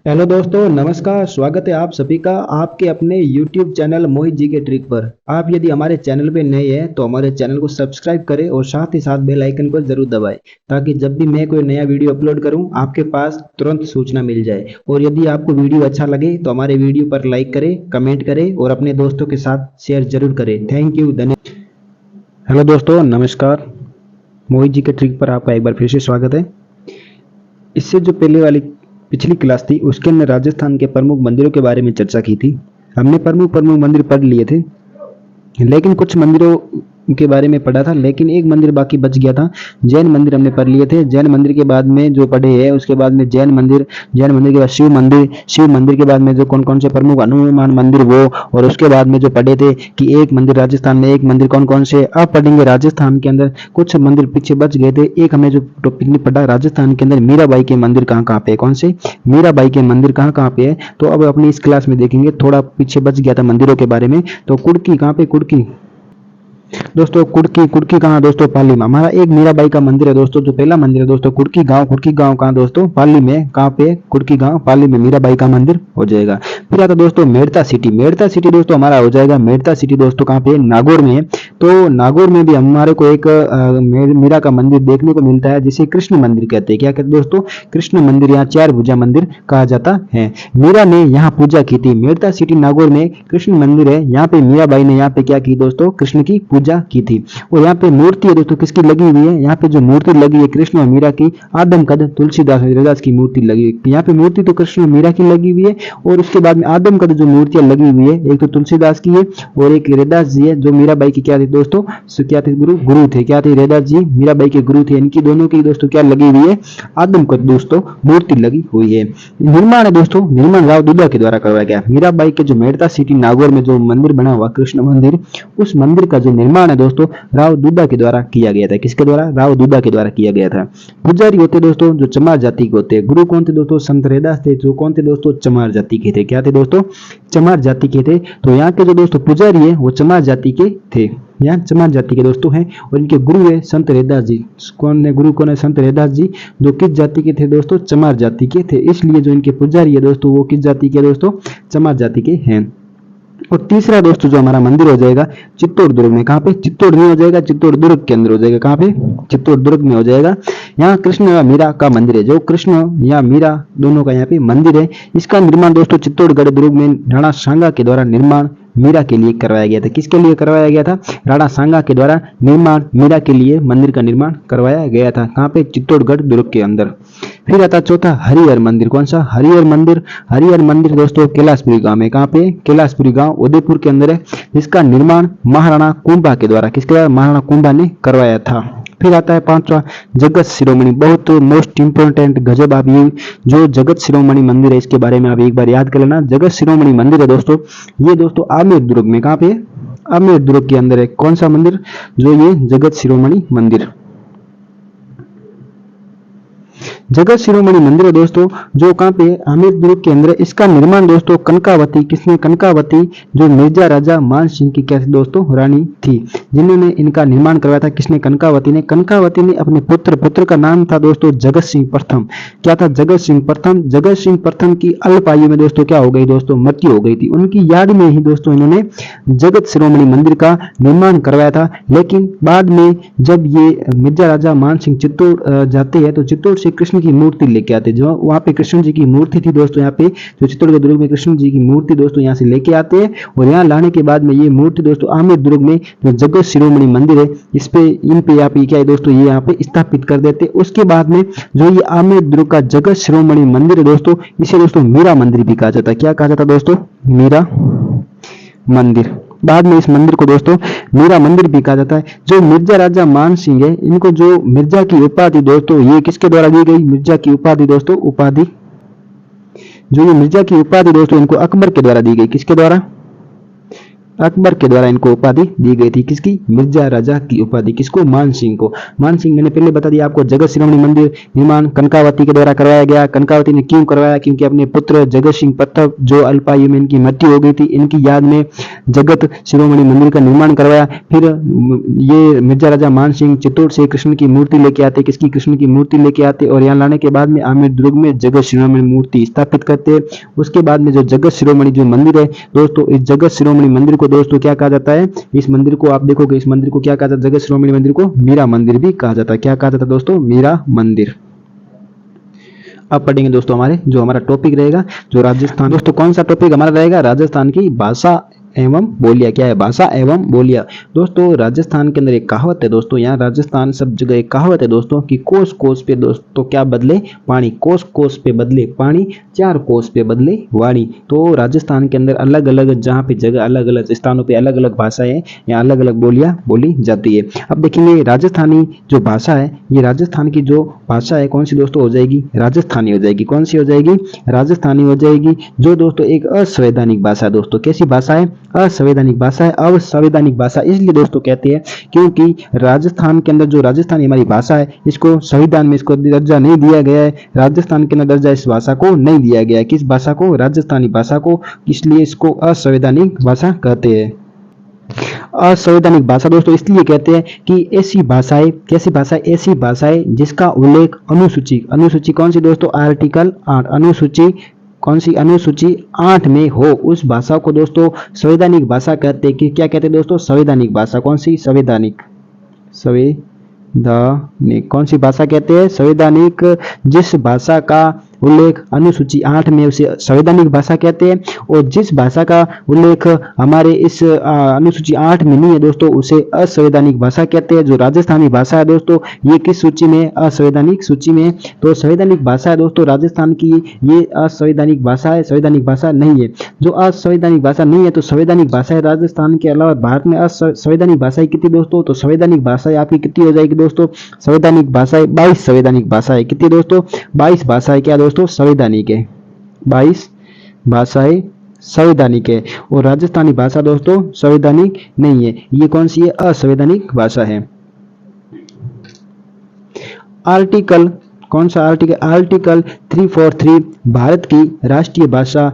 Hello दोस्तों, नमस्कार। स्वागत है आप सभी का आपके अपने YouTube चैनल मोहित जी के ट्रिक पर। आप यदि हमारे चैनल पे नए हैं तो हमारे चैनल को सब्सक्राइब करें और साथ ही साथ बेल आइकन को जरूर दबाएं, ताकि जब भी मैं कोई नया वीडियो अपलोड करूं आपके पास तुरंत सूचना मिल जाए। और यदि आपको वीडियो अच्छा लगे तो हमारे वीडियो पर लाइक करें, कमेंट करें और अपने दोस्तों के साथ शेयर जरूर करें। थैंक यू, धन्यवाद। हेलो दोस्तों, नमस्कार। मोहित जी के ट्रिक पर आपका एक बार फिर से स्वागत है। इससे जो पहले वाली पिछली क्लास थी उसके अंदर राजस्थान के प्रमुख मंदिरों के बारे में चर्चा की थी। हमने प्रमुख प्रमुख मंदिर पढ़ लिए थे, लेकिन कुछ मंदिरों के बारे में पढ़ा था, लेकिन एक मंदिर बाकी बच गया था। जैन मंदिर हमने पढ़ लिए थे। जैन मंदिर के बाद में जो पढ़े हैं उसके बाद में जैन मंदिर के बाद शिव मंदिर के बाद में जो कौन कौन से प्रमुख हनुमान मंदिर वो, और उसके बाद में जो पढ़े थे कि एक मंदिर राजस्थान में, एक मंदिर कौन कौन से। अब पढ़ेंगे राजस्थान के अंदर कुछ मंदिर पीछे बच गए थे। एक हमने जो टॉपिक ने पढ़ा राजस्थान के अंदर मीराबाई के मंदिर कहाँ कहाँ पे है, कौन से मीराबाई के मंदिर कहाँ कहाँ पे है। तो अब अपनी इस क्लास में देखेंगे, थोड़ा पीछे बच गया था मंदिरों के बारे में। तो कुड़की कहाँ पे, कुड़की दोस्तों, कुड़की कुड़की कहाँ दोस्तों, पाली में। हमारा एक मीराबाई का मंदिर है दोस्तों, जो पहला मंदिर है दोस्तों कुड़की गांव कहाँ दोस्तों, पाली में। कहाँ पे, कुड़की गांव पाली में मीराबाई का मंदिर हो जाएगा। फिर आता दोस्तों मेड़ता सिटी। मेड़ता सिटी दोस्तों हमारा हो जाएगा, मेड़ता सिटी दोस्तों कहाँ पे, नागौर में है। तो नागौर में भी हमारे को एक मीरा का मंदिर देखने को मिलता है, जिसे कृष्ण मंदिर कहते हैं। क्या कहते हैं दोस्तों, कृष्ण मंदिर, यहाँ चार भुजा मंदिर कहा जाता है। मीरा ने यहाँ पूजा की थी। मेड़ता सिटी नागौर में कृष्ण मंदिर है। यहाँ पे मीराबाई ने यहाँ पे क्या की दोस्तों, कृष्ण की पूजा की थी। और यहाँ पे मूर्ति है दोस्तों, किसकी लगी हुई है, यहाँ पे जो मूर्ति लगी है कृष्ण और मीरा की, आदमकद तुलसीदास रविदास की मूर्ति लगी हुई है। यहाँ पे मूर्ति तो कृष्ण और मीरा की लगी हुई है, और उसके बाद में आदमकद जो मूर्तियां लगी हुई है, एक तो तुलसीदास की है और एक रविदास जी है, जो मीराबाई की क्या थे दोस्तों, क्या थे, गुरु थे। क्या थे, रविदास जी मीराबाई के गुरु थे। इनकी दोनों की दोस्तों क्या लगी हुई है, आदमकद दोस्तों मूर्ति लगी हुई है। निर्माण है दोस्तों, निर्माण राव दुल्ला के द्वारा करवाया गया। मीराबाई के जो मेड़ता सिटी नागौर में जो मंदिर बना हुआ कृष्ण मंदिर, उस मंदिर का जो निर्माण है दोस्तों राव दुद्दा के द्वारा किया गया था। किसके द्वारा, राव दुद्दा के द्वारा किया गया था। पुजारी होते दोस्तों जो चमार जाति के होते हैं। गुरु कौन थे दोस्तों, संत रैदास थे, जो कौन थे दोस्तों, चमार जाति के थे। क्या थे दोस्तों, चमार जाति के थे। तो यहाँ के जो दोस्तों पुजारी है वो चमार जाति के थे, यहाँ चमार जाति के दोस्तों हैं। और इनके गुरु है संत रैदास जी। कौन है गुरु, कौन है, संत रैदास जी, जो किस जाति के थे दोस्तों, चमार जाति के थे। इसलिए जो इनके पुजारी है दोस्तों वो किस जाति के दोस्तों, चमार जाति के हैं। और तीसरा दोस्तों जो हमारा मंदिर हो जाएगा चित्तौड़ दुर्ग में। कहाँ पे, चित्तौड़ में हो जाएगा, चित्तौड़ दुर्ग के अंदर हो जाएगा। कहाँ पे, चित्तौड़ दुर्ग में हो जाएगा। यहाँ कृष्ण या मीरा का मंदिर है, जो कृष्ण या मीरा दोनों का यहाँ पे मंदिर है। इसका निर्माण दोस्तों चित्तौड़गढ़ दुर्ग में राणा सांगा के द्वारा निर्माण मीरा के लिए करवाया गया था। किसके लिए करवाया गया था, राणा सांगा के द्वारा निर्माण मीरा के लिए मंदिर का निर्माण करवाया गया था। कहाँ पे, चित्तौड़गढ़ दुर्ग के अंदर। फिर आता चौथा हरिहर मंदिर। कौन सा, हरिहर मंदिर। हरिहर मंदिर दोस्तों कैलाशपुरी गांव में। कहाँ पे, कैलाशपुरी गांव उदयपुर के अंदर है। जिसका निर्माण महाराणा कुंभा के द्वारा, किसके द्वारा, महाराणा कुंभा ने करवाया था। फिर आता है पांचवा जगत शिरोमणि। बहुत मोस्ट इंपोर्टेंट, गजब। आप ये जो जगत शिरोमणि मंदिर है इसके बारे में आप एक बार याद कर लेना। जगत शिरोमणि मंदिर है दोस्तों, ये दोस्तों आमेर दुर्ग में। कहाँ पे, आमेर दुर्ग के अंदर है। कौन सा मंदिर, जो ये जगत शिरोमणि मंदिर, जगत शिरोमणि मंदिर है दोस्तों, जो कहाँ पे, आमेर दुर्ग के अंदर। इसका निर्माण दोस्तों कनकावती, किसने, कनकावती, जो मिर्जा राजा मान सिंह की क्या थी दोस्तों, रानी थी, जिन्होंने इनका निर्माण करवाया था। किसने, कनकावती ने। कनकावती ने अपने पुत्र का नाम था दोस्तों जगत सिंह प्रथम। क्या था, जगत सिंह प्रथम। जगत सिंह प्रथम की अल्प आयु में दोस्तों क्या हो गई दोस्तों, मृत्यु हो गई थी। उनकी याद में ही दोस्तों इन्होंने जगत शिरोमणि मंदिर का निर्माण करवाया था। लेकिन बाद में जब ये मिर्जा राजा मान सिंह चित्तौड़ जाते हैं तो चित्तौड़ से कृष्ण की मूर्ति लेके आते, जो वहां पे कृष्ण जी की मूर्ति थी दोस्तों, यहाँ पे जो चित्तौड़गढ़ दुर्ग में कृष्ण जी की मूर्ति दोस्तों यहाँ से लेके आते हैं। और यहाँ लाने के बाद में ये मूर्ति दोस्तों आमेर दुर्ग में जो जगत शिरोमणि मंदिर है इस पे, इन पे यहाँ पे क्या है दोस्तों, ये यहाँ पे स्थापित कर देते। उसके बाद में जो ये आमेर दुर्ग का जगत शिरोमणि मंदिर है दोस्तों, इसे दोस्तों मीरा मंदिर भी कहा जाता है। क्या कहा जाता है दोस्तों, मीरा मंदिर। बाद में इस मंदिर को दोस्तों मीरा मंदिर भी कहा जाता है। जो मिर्जा राजा मान सिंह है, इनको जो मिर्जा की उपाधि दोस्तों ये किसके द्वारा दी गई, मिर्जा की उपाधि दोस्तों, उपाधि, जो ये मिर्जा की उपाधि दोस्तों इनको अकबर के द्वारा दी गई। किसके द्वारा, अकबर के द्वारा इनको उपाधि दी गई थी। किसकी? मिर्जा राजा की उपाधि। किसको? मान सिंह को। मान सिंह, मैंने पहले बता दिया आपको, जगत शिरोमणि मंदिर निर्माण कनकावती के द्वारा करवाया गया। कनकावती ने क्यों करवाया? क्योंकि अपने पुत्र जगत सिंह प्रताप जो अल्पायु में इनकी मृत्यु हो गई थी, इनकी याद में जगत शिरोमणि मंदिर का निर्माण करवाया। फिर ये मिर्जा राजा मान सिंह चित्तौड़ से कृष्ण की मूर्ति लेके आते। किसकी? कृष्ण की मूर्ति लेके आते और यहाँ लाने के बाद में आमेर दुर्ग में जगत शिरोमणि मूर्ति स्थापित करते। उसके बाद में जो जगत शिरोमणि जो मंदिर है दोस्तों, इस जगत शिरोमणि मंदिर को दोस्तों क्या कहा जाता है? इस मंदिर को आप देखोगे, इस मंदिर को क्या कहा जाता है? जगत शिरोमणि मंदिर को मीरा मंदिर भी कहा जाता है। क्या कहा जाता है दोस्तों? मीरा मंदिर। अब पढ़ेंगे दोस्तों हमारे जो हमारा टॉपिक रहेगा जो राजस्थान। दोस्तों कौन सा टॉपिक हमारा रहेगा? राजस्थान की भाषा एवं बोलियां। क्या है? भाषा एवं बोलियां। दोस्तों राजस्थान के अंदर एक कहावत है दोस्तों, यहाँ राजस्थान सब जगह एक कहावत है दोस्तों कि कोस कोस पे दोस्तों क्या बदले? पानी। कोस कोस पे बदले पानी, चार कोस पे बदले वाणी। तो राजस्थान के अंदर अलग अलग जहाँ पे जगह अलग अलग स्थानों पे अलग अलग भाषाएं या अलग अलग बोलियां बोली जाती है। अब देखेंगे राजस्थानी जो भाषा है, ये राजस्थान की जो भाषा है कौन सी दोस्तों हो जाएगी? राजस्थानी हो जाएगी। कौन सी हो जाएगी? राजस्थानी हो जाएगी। जो दोस्तों एक असंवैधानिक भाषा है दोस्तों। कैसी भाषा है? असंवैधानिक भाषा है। असंवैधानिक भाषा इसलिए दोस्तों कहते हैं क्योंकि राजस्थान के अंदर जो राजस्थानी हमारी भाषा है, इसको संविधान में इसको दर्जा नहीं दिया गया है। राजस्थान के अंदर दर्जा इस भाषा को नहीं दिया गया है। किस भाषा को? राजस्थानी भाषा को। इसलिए इसको असंवैधानिक भाषा कहते हैं। असंवैधानिक भाषा दोस्तों इसलिए कहते हैं कि ऐसी भाषाएं, कैसी भाषा? ऐसी भाषाएं जिसका उल्लेख अनुसूची, अनुसूची कौन सी दोस्तों? आर्टिकल 8, अनुसूची कौन सी? अनुसूची 8 में हो, उस भाषा को दोस्तों संवैधानिक भाषा कहते हैं। कि क्या कहते हैं दोस्तों? संवैधानिक भाषा। कौन सी? संवैधानिक। संवैधानिक कौन सी भाषा कहते हैं? संवैधानिक। जिस भाषा का उल्लेख अनुसूची 8 में उसे संवैधानिक भाषा कहते हैं, और जिस भाषा का उल्लेख हमारे इस अनुसूची 8 में नहीं है दोस्तों, उसे असंवैधानिक भाषा कहते हैं। जो राजस्थानी भाषा है दोस्तों, ये किस सूची में? असंवैधानिक सूची में। तो संवैधानिक भाषा है दोस्तों राजस्थान की, ये असंवैधानिक भाषा है, संवैधानिक भाषा नहीं है। जो असंवैधानिक भाषा नहीं है तो संवैधानिक भाषा है राजस्थान के अलावा भारत में असंवैधानिक भाषाएं कितनी दोस्तों? तो संवैधानिक भाषाएं आपकी कितनी हो जाएगी दोस्तों? संवैधानिक भाषाएं 22 संवैधानिक भाषाएं। कितनी दोस्तों? 22 भाषाएं क्या दोस्तों? संवैधानिक है। 22 भाषाएं संवैधानिक है और राजस्थानी भाषा दोस्तों संवैधानिक नहीं है। ये कौन सी है? असंवैधानिक भाषा है। आर्टिकल कौन सा? आर्टिकल 343 भारत की राष्ट्रीय भाषा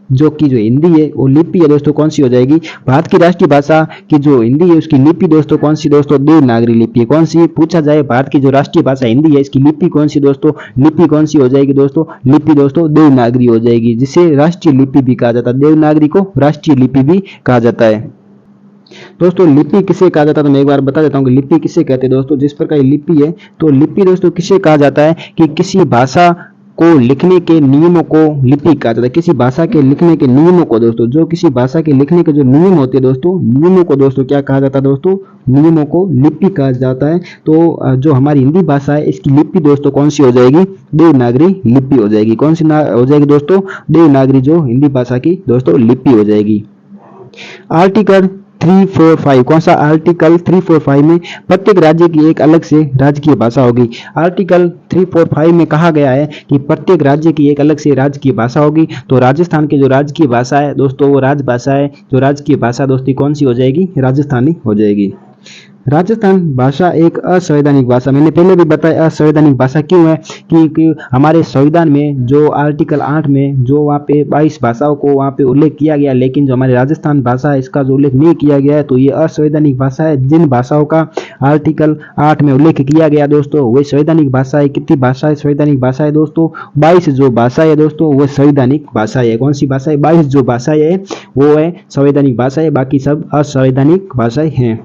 जो कि जो हिंदी है वो लिपि है दोस्तों कौन सी हो जाएगी? भारत की राष्ट्रीय भाषा की जो हिंदी है उसकी लिपि दोस्तों कौन सी दोस्तों? देवनागरी लिपि है। कौन सी? पूछा जाए भारत की जो राष्ट्रीय भाषा हिंदी है इसकी लिपि कौन सी दोस्तों? लिपि कौन सी हो जाएगी दोस्तों? लिपि दोस्तों देवनागरी हो जाएगी, जिसे राष्ट्रीय लिपि भी कहा जाता है। देवनागरी को राष्ट्रीय लिपि भी कहा जाता है। दोस्तों लिपि किसे कहा जाता है? तो मैं एक बार बता देता हूँ कि लिपि किसे कहते हैं दोस्तों। जिस प्रकार लिपि है तो लिपि दोस्तों किसे कहा जाता है? कि किसी भाषा को लिखने के नियमों को लिपि कहा जाता है। किसी भाषा के लिखने के नियमों को दोस्तों, जो किसी भाषा के लिखने के जो नियम होते हैं दोस्तों, नियमों को दोस्तों क्या कहा जाता है दोस्तों? नियमों को लिपि कहा जाता है। तो जो हमारी हिंदी भाषा है इसकी लिपि दोस्तों कौन सी हो जाएगी? देवनागरी लिपि हो जाएगी। कौन सी हो जाएगी दोस्तों? देवनागरी जो हिंदी भाषा की दोस्तों लिपि हो जाएगी। आर्टिकल 345 कौन सा? आर्टिकल 345 में प्रत्येक राज्य की एक अलग से राजकीय भाषा होगी। आर्टिकल 345 में कहा गया है कि प्रत्येक राज्य की एक अलग से राजकीय भाषा होगी। तो राजस्थान की जो राजकीय भाषा है दोस्तों वो राजभाषा है। जो राजकीय भाषा दोस्तों कौन सी हो जाएगी? राजस्थानी हो जाएगी। राजस्थान भाषा एक असंवैधानिक भाषा, मैंने पहले भी बताया असंवैधानिक भाषा क्यों है कि हमारे संविधान में जो आर्टिकल 8 में जो वहाँ पे 22 भाषाओं को वहाँ पे उल्लेख किया गया, लेकिन जो हमारी राजस्थान भाषा है इसका जो उल्लेख नहीं किया गया है, तो ये असंवैधानिक भाषा है। जिन भाषाओं का आर्टिकल 8 में उल्लेख किया गया दोस्तों वही संवैधानिक भाषा है। कितनी भाषा है? संवैधानिक भाषा है दोस्तों 22 जो भाषा है दोस्तों वो संवैधानिक भाषा है। कौन सी भाषा है? 22 जो भाषा है वो है संवैधानिक भाषा है, बाकी सब असंवैधानिक भाषाएं हैं।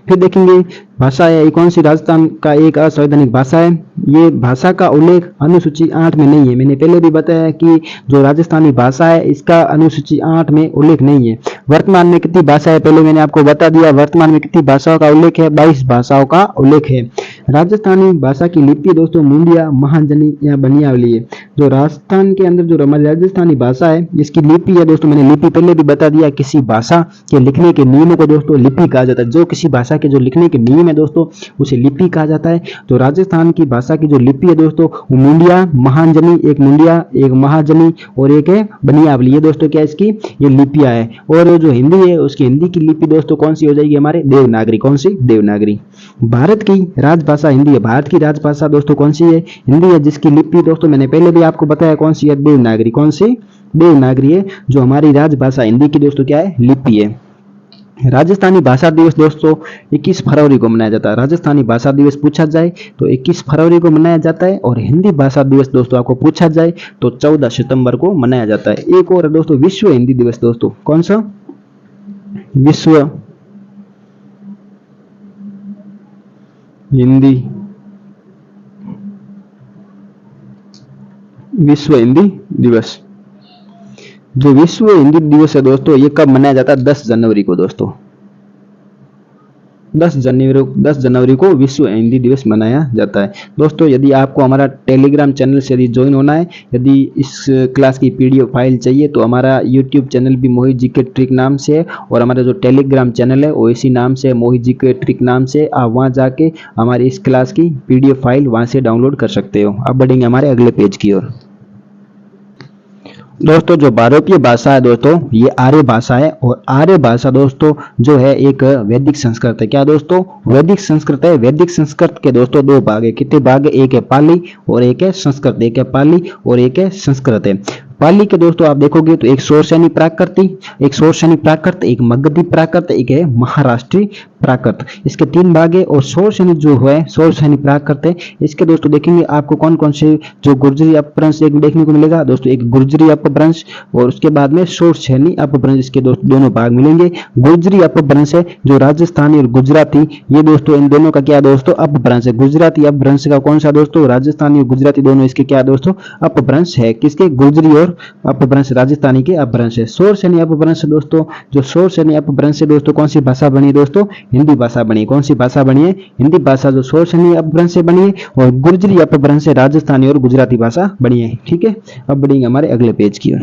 फिर देखेंगे भाषा है कौन सी? राजस्थान का एक असंवैधानिक भाषा है। ये भाषा का उल्लेख अनुसूची 8 में नहीं है। मैंने पहले भी बताया कि जो राजस्थानी भाषा है इसका अनुसूची 8 में उल्लेख नहीं है। वर्तमान में कितनी भाषा है? पहले मैंने आपको बता दिया। वर्तमान में कितनी भाषाओं का उल्लेख है? 22 भाषाओं का उल्लेख है। राजस्थानी भाषा की लिपि दोस्तों मुंडिया, महाजनी या बनियावली है। जो राजस्थान के अंदर जो हमारी राजस्थानी भाषा है इसकी लिपि है दोस्तों, मैंने लिपि पहले भी बता दिया, किसी भाषा के लिखने के नियमों को दोस्तों लिपि कहा जाता है। जो किसी भाषा के जो लिखने के नियम है दोस्तों उसे लिपि कहा जाता है। तो राजस्थान की भाषा की जो लिपि है दोस्तों वो मुंडिया, महाजनी, एक मुंडिया, एक महाजनी और एक है बनियावली। ये दोस्तों क्या इसकी ये लिपियां है। और जो हिंदी है उसकी हिंदी की लिपि दोस्तों कौन सी हो जाएगी हमारे देवनागरी। कौन सी? देवनागरी। भारत की राजभाषा हिंदी है। भारत की राजभाषा दोस्तों कौन सी है? हिंदी है, जिसकी लिपि दोस्तों मैंने पहले भी आपको बताया कौन सी है, देवनागरी। कौन सी? देवनागरी है जो हमारी राजभाषा हिंदी की दोस्तों क्या है, लिपि है। राजस्थानी भाषा दिवस दोस्तों 21 फरवरी को मनाया जाता है। राजस्थानी भाषा दिवस पूछा जाए तो 21 फरवरी को मनाया जाता है। और हिंदी भाषा दिवस दोस्तों आपको पूछा जाए तो 14 सितंबर को मनाया जाता है। एक और दोस्तों विश्व हिंदी दिवस दोस्तों, कौन सा? विश्व हिंदी दिवस। जो विश्व हिंदी दिवस है दोस्तों ये कब मनाया जाता है? 10 जनवरी को दोस्तों। 10 जनवरी को विश्व हिंदी दिवस मनाया जाता है। दोस्तों यदि आपको हमारा टेलीग्राम चैनल से यदि ज्वाइन होना है, यदि इस क्लास की पीडीएफ फाइल चाहिए तो हमारा यूट्यूब चैनल भी मोहित जी के ट्रिक नाम से है और हमारा जो टेलीग्राम चैनल है वो इसी नाम से, मोहित जी के ट्रिक नाम से। आप वहां जाके हमारी इस क्लास की पीडीएफ फाइल वहां से डाउनलोड कर सकते हो। अब बढ़ेंगे हमारे अगले पेज की ओर। दोस्तों जो भारतीय भाषा है दोस्तों ये आर्य भाषा है। और आर्य भाषा दोस्तों जो है एक वैदिक संस्कृत है। क्या दोस्तों? वैदिक संस्कृत है। वैदिक संस्कृत के दोस्तों दो भाग है। कितने भाग है? एक है पाली और एक है संस्कृत। एक है पाली और एक है संस्कृत है। पाली के दोस्तों आप देखोगे तो एक शौरसेनी प्राकृत, एक मगधी प्राकृत, एक है महाराष्ट्री प्राकृत। इसके 3 भाग है। और शौरसेनी जो है शौरसेनी प्राकृत है इसके दोस्तों देखेंगे आपको कौन कौन से जो गुर्जरी अपभ्रंश एक देखने को मिलेगा दोस्तों, एक गुर्जरी अपभ्रंश और उसके बाद में शौरसेनी अपभ्रंश। इसके दोस्तों दोनों भाग मिलेंगे। गुर्जरी अपभ्रंश है जो राजस्थानी और गुजराती, ये दोस्तों इन दोनों का क्या दोस्तों अपभ्रंश है। गुजराती अपभ्रंश का कौन सा दोस्तों? राजस्थानी और गुजराती दोनों इसके क्या दोस्तों अपभ्रंश है। किसके? गुर्जरी और अपभ्रंश, राजस्थानी के अपभ्रंश है। शौरसेनी अपभ्रंश दोस्तों, जो शौरसेनी अपभ्रंश है दोस्तों कौन सी भाषा बनी दोस्तों? हिंदी भाषा बनी। कौन सी भाषा बनी है? हिंदी भाषा जो शौरसेनी अपभ्रंश से बनी है। और गुर्जरी अपभ्रंश से राजस्थानी और गुजराती भाषा बनी है। ठीक है, अब बढ़ेंगे हमारे अगले पेज की ओर।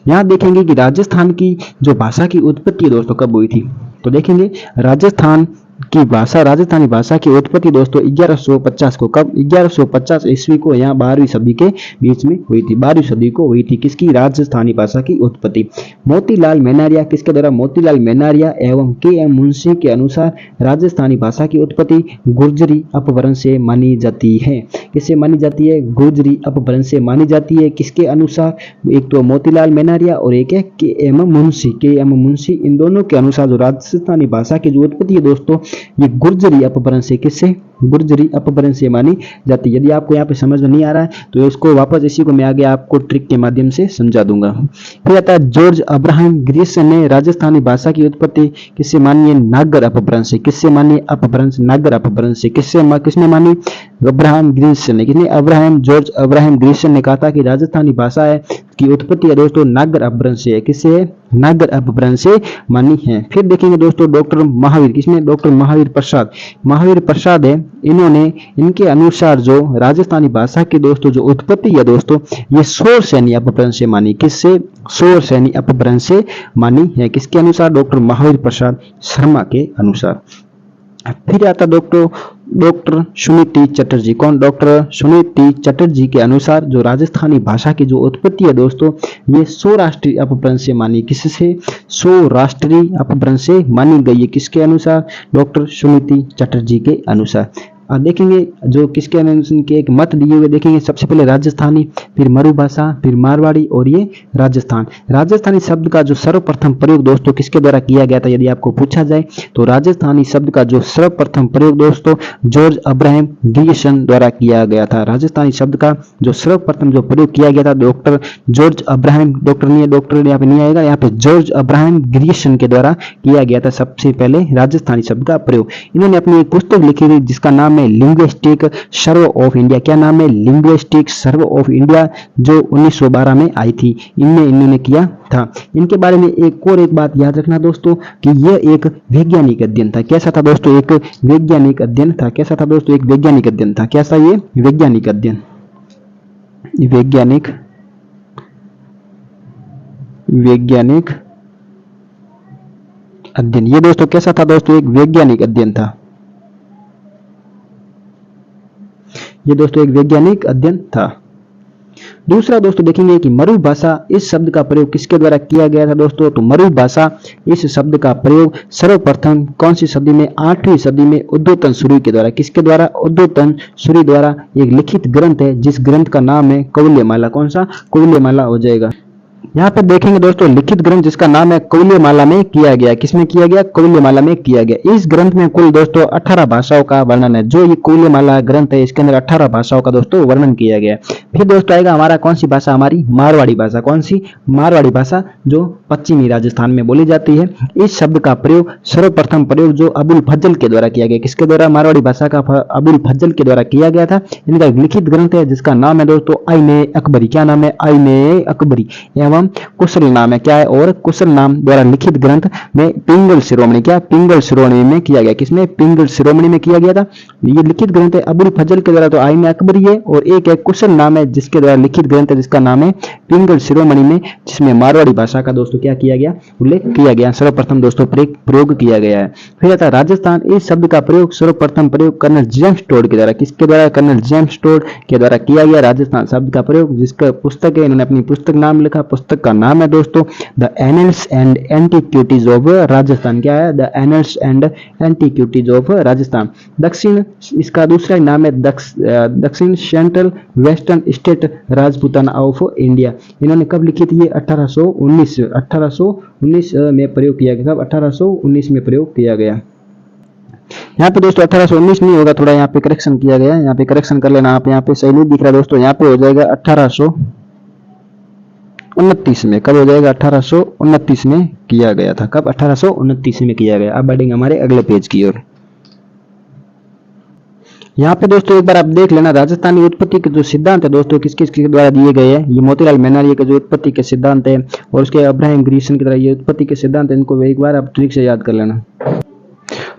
यहाँ देखेंगे कि राजस्थान की जो भाषा की उत्पत्ति दोस्तों कब हुई थी, तो देखेंगे राजस्थान की भाषा, राजस्थानी भाषा की उत्पत्ति दोस्तों 1150 को, कब? 1150 ईस्वी को, यहाँ 12वीं सदी के बीच में हुई थी। 12वीं सदी को हुई थी किसकी? राजस्थानी भाषा की उत्पत्ति। मोतीलाल मेनारिया, किसके द्वारा? मोतीलाल मेनारिया एवं के.एम. मुंशी के अनुसार राजस्थानी भाषा की उत्पत्ति गुर्जरी अपभ्रंश से मानी जाती है। किससे मानी जाती है? गुर्जरी अपभ्रंश से मानी जाती है। किसके अनुसार? एक तो मोतीलाल मेनारिया और एक है के.एम. मुंशी। इन दोनों के अनुसार जो राजस्थानी भाषा की जो उत्पत्ति है दोस्तों ये गुर्जरी अपभ्रंश से, किससे? गुर्जरी अपभ्रंश से मानी जाती है। यदि आपको यहाँ पे समझ में नहीं आ रहा है तो इसको वापस इसी को मैं आगे आपको ट्रिक के माध्यम से समझा दूंगा। फिर आता है जॉर्ज अब्राहम ग्रीसन ने राजस्थानी भाषा की उत्पत्ति किससे मानी है? नागर अपभ्रंश से। किससे मानी? अपभ्रंश, नागर अपभ्रंश से। किसने मानी? अब्राहम ग्रीसन ने। किसने? जॉर्ज अब्राहम ग्रीसन ने कहा था कि राजस्थानी भाषा है की उत्पत्ति है दोस्तों नागर अपभ्रंश से है। किससे है? नागर अपभ्रंश से मानी है। फिर देखेंगे दोस्तों डॉक्टर महावीर, किसने? डॉक्टर महावीर प्रसाद है, इन्होंने इनके अनुसार जो राजस्थानी भाषा की दोस्तों जो उत्पत्ति है दोस्तों ये शौरसेनी अपभ्रंश से मानी। किससे? शौरसेनी अपभ्रंश से मानी है। किसके अनुसार? डॉक्टर महावीर प्रसाद शर्मा के अनुसार। फिर आता डॉक्टर सुनीति चटर्जी। कौन? डॉक्टर सुनीति चटर्जी के अनुसार जो राजस्थानी भाषा की जो उत्पत्ति है दोस्तों ये सौराष्ट्रीय अपभ्रंश से मानी। किससे? सौराष्ट्रीय अपभ्रंश से मानी गई है। किसके अनुसार? डॉक्टर सुनीति चटर्जी के अनुसार। देखेंगे जो किसके के एक मत दिए हुए देखेंगे, सबसे पहले राजस्थानी, फिर मरु भाषा, फिर मारवाड़ी और ये राजस्थान। राजस्थानी शब्द का जो सर्वप्रथम प्रयोग दोस्तों किसके द्वारा किया गया था यदि आपको पूछा जाए तो राजस्थानी शब्द का जो सर्वप्रथम प्रयोग दोस्तों जॉर्ज अब्राहम ग्रीसन द्वारा किया गया था। राजस्थानी शब्द का जो सर्वप्रथम जो प्रयोग किया गया था डॉक्टर जॉर्ज अब्राहम, डॉक्टर नहीं है, डॉक्टर यहाँ पे नहीं आएगा, यहाँ पे जॉर्ज अब्राहम ग्रीसन के द्वारा किया गया था सबसे पहले राजस्थानी शब्द का प्रयोग। इन्होंने अपनी एक पुस्तक लिखी थी जिसका नाम है लिंग्विस्टिक सर्वे ऑफ इंडिया। क्या नाम है? लिंग्विस्टिक सर्वे ऑफ इंडिया, जो 1912 में आई थी, इनमें इन्होंने किया था। इनके बारे में एक बात याद रखना दोस्तों कि यह एक वैज्ञानिक अध्ययन था। कैसा था दोस्तों? एक वैज्ञानिक अध्ययन था। कैसा था दोस्तों? एक वैज्ञानिक अध्ययन था। कैसा? ये वैज्ञानिक अध्ययन, वैज्ञानिक अध्ययन। ये दोस्तों कैसा था दोस्तों? एक वैज्ञानिक अध्ययन था। ये दोस्तों एक वैज्ञानिक अध्ययन था। दूसरा दोस्तों देखेंगे कि मरु भाषा, इस शब्द का प्रयोग किसके द्वारा किया गया था दोस्तों? तो मरु भाषा, इस शब्द का प्रयोग सर्वप्रथम कौन सी सदी में? 8वीं सदी में उद्योतन सूरी के द्वारा। किसके द्वारा? उद्योतन सूरी द्वारा। एक लिखित ग्रंथ है जिस ग्रंथ का नाम है कौल्यमाला। कौन सा? कौल्यमाला हो जाएगा। यहाँ पे देखेंगे दोस्तों लिखित ग्रंथ जिसका नाम है कौल्यमाला में किया गया। किसमें किया गया? कौल्यमाला में किया गया। इस ग्रंथ में कुल दोस्तों 18 भाषाओं का वर्णन है। जो ये कौल्यमाला ग्रंथ है इसके अंदर 18 भाषाओं का दोस्तों वर्णन किया गया है। फिर दोस्तों आएगा हमारा कौन सी भाषा? हमारी मारवाड़ी भाषा। कौन सी? मारवाड़ी भाषा, जो पश्चिमी राजस्थान में बोली जाती है। इस शब्द का प्रयोग, सर्वप्रथम प्रयोग जो अबुल फजल के द्वारा किया गया। किसके द्वारा? मारवाड़ी भाषा का अबुल फजल के द्वारा किया गया था। इनका एक लिखित ग्रंथ है जिसका नाम है दोस्तों आईने अकबरी। क्या नाम है? आईने अकबरी एवं कुशल नाम है। क्या है? और कुशल नाम द्वारा लिखित ग्रंथ में पिंगल शिरोमणि। क्या? पिंगल शिरोमणि में किया गया। किसमें? पिंगल शिरोमणि में किया गया था। ये लिखित ग्रंथ है अबुल फजल के द्वारा, तो आईने अकबरी है, और एक है कुशल नाम है जिसके द्वारा लिखित ग्रंथ है जिसका नाम है पिंगल शिरोमणि में, जिसमें मारवाड़ी भाषा का दोस्तों क्या किया गया? उल्लेख किया गया, सर्वप्रथम दोस्तों प्रयोग किया गया है। फिर आता है राजस्थान। इस शब्द का प्रयोग, सर्वप्रथम प्रयोग कर्नल जेम्स टोड के द्वारा। किसके द्वारा? कर्नल जेम्स टोड के द्वारा किया गया राजस्थान शब्द का प्रयोग, जिसका पुस्तक है, इन्होंने अपनी पुस्तक नाम लिखा। पुस्तक का नाम है दोस्तों the annuls and antiquities of Rajasthan. क्या है? The annuls and antiquities of Rajasthan. दक्षिण, इसका दूसरा नाम है दक्षिण central western state Rajputana of India. इन्होंने कब लिखी थी? ये 1819 में प्रयोग किया गया। कब? 1819 में प्रयोग किया गया। यहाँ पे दोस्तों 1819 नहीं होगा, थोड़ा यहाँ पे करेक्शन किया गया है। यहाँ पे करेक्शन कर लेना आप। यहाँ पे सही नहीं दिख रहा दोस्तों, यहाँ पे हो जाएगा 1829 में। कब हो जाएगा? 1829 में किया गया था। कब? 1829 में किया गया। अब बढ़ेंगे हमारे अगले पेज की ओर। यहाँ पे दोस्तों एक बार आप देख लेना, राजस्थानी उत्पत्ति के जो सिद्धांत है दोस्तों किस किस के द्वारा दिए गए हैं। ये मोतीलाल मेहनारिया के जो उत्पत्ति के सिद्धांत है, और उसके अब्राहम ग्रीसन की तरह ये उत्पत्ति के सिद्धांत है, इनको एक बार आप ट्रिक से याद कर लेना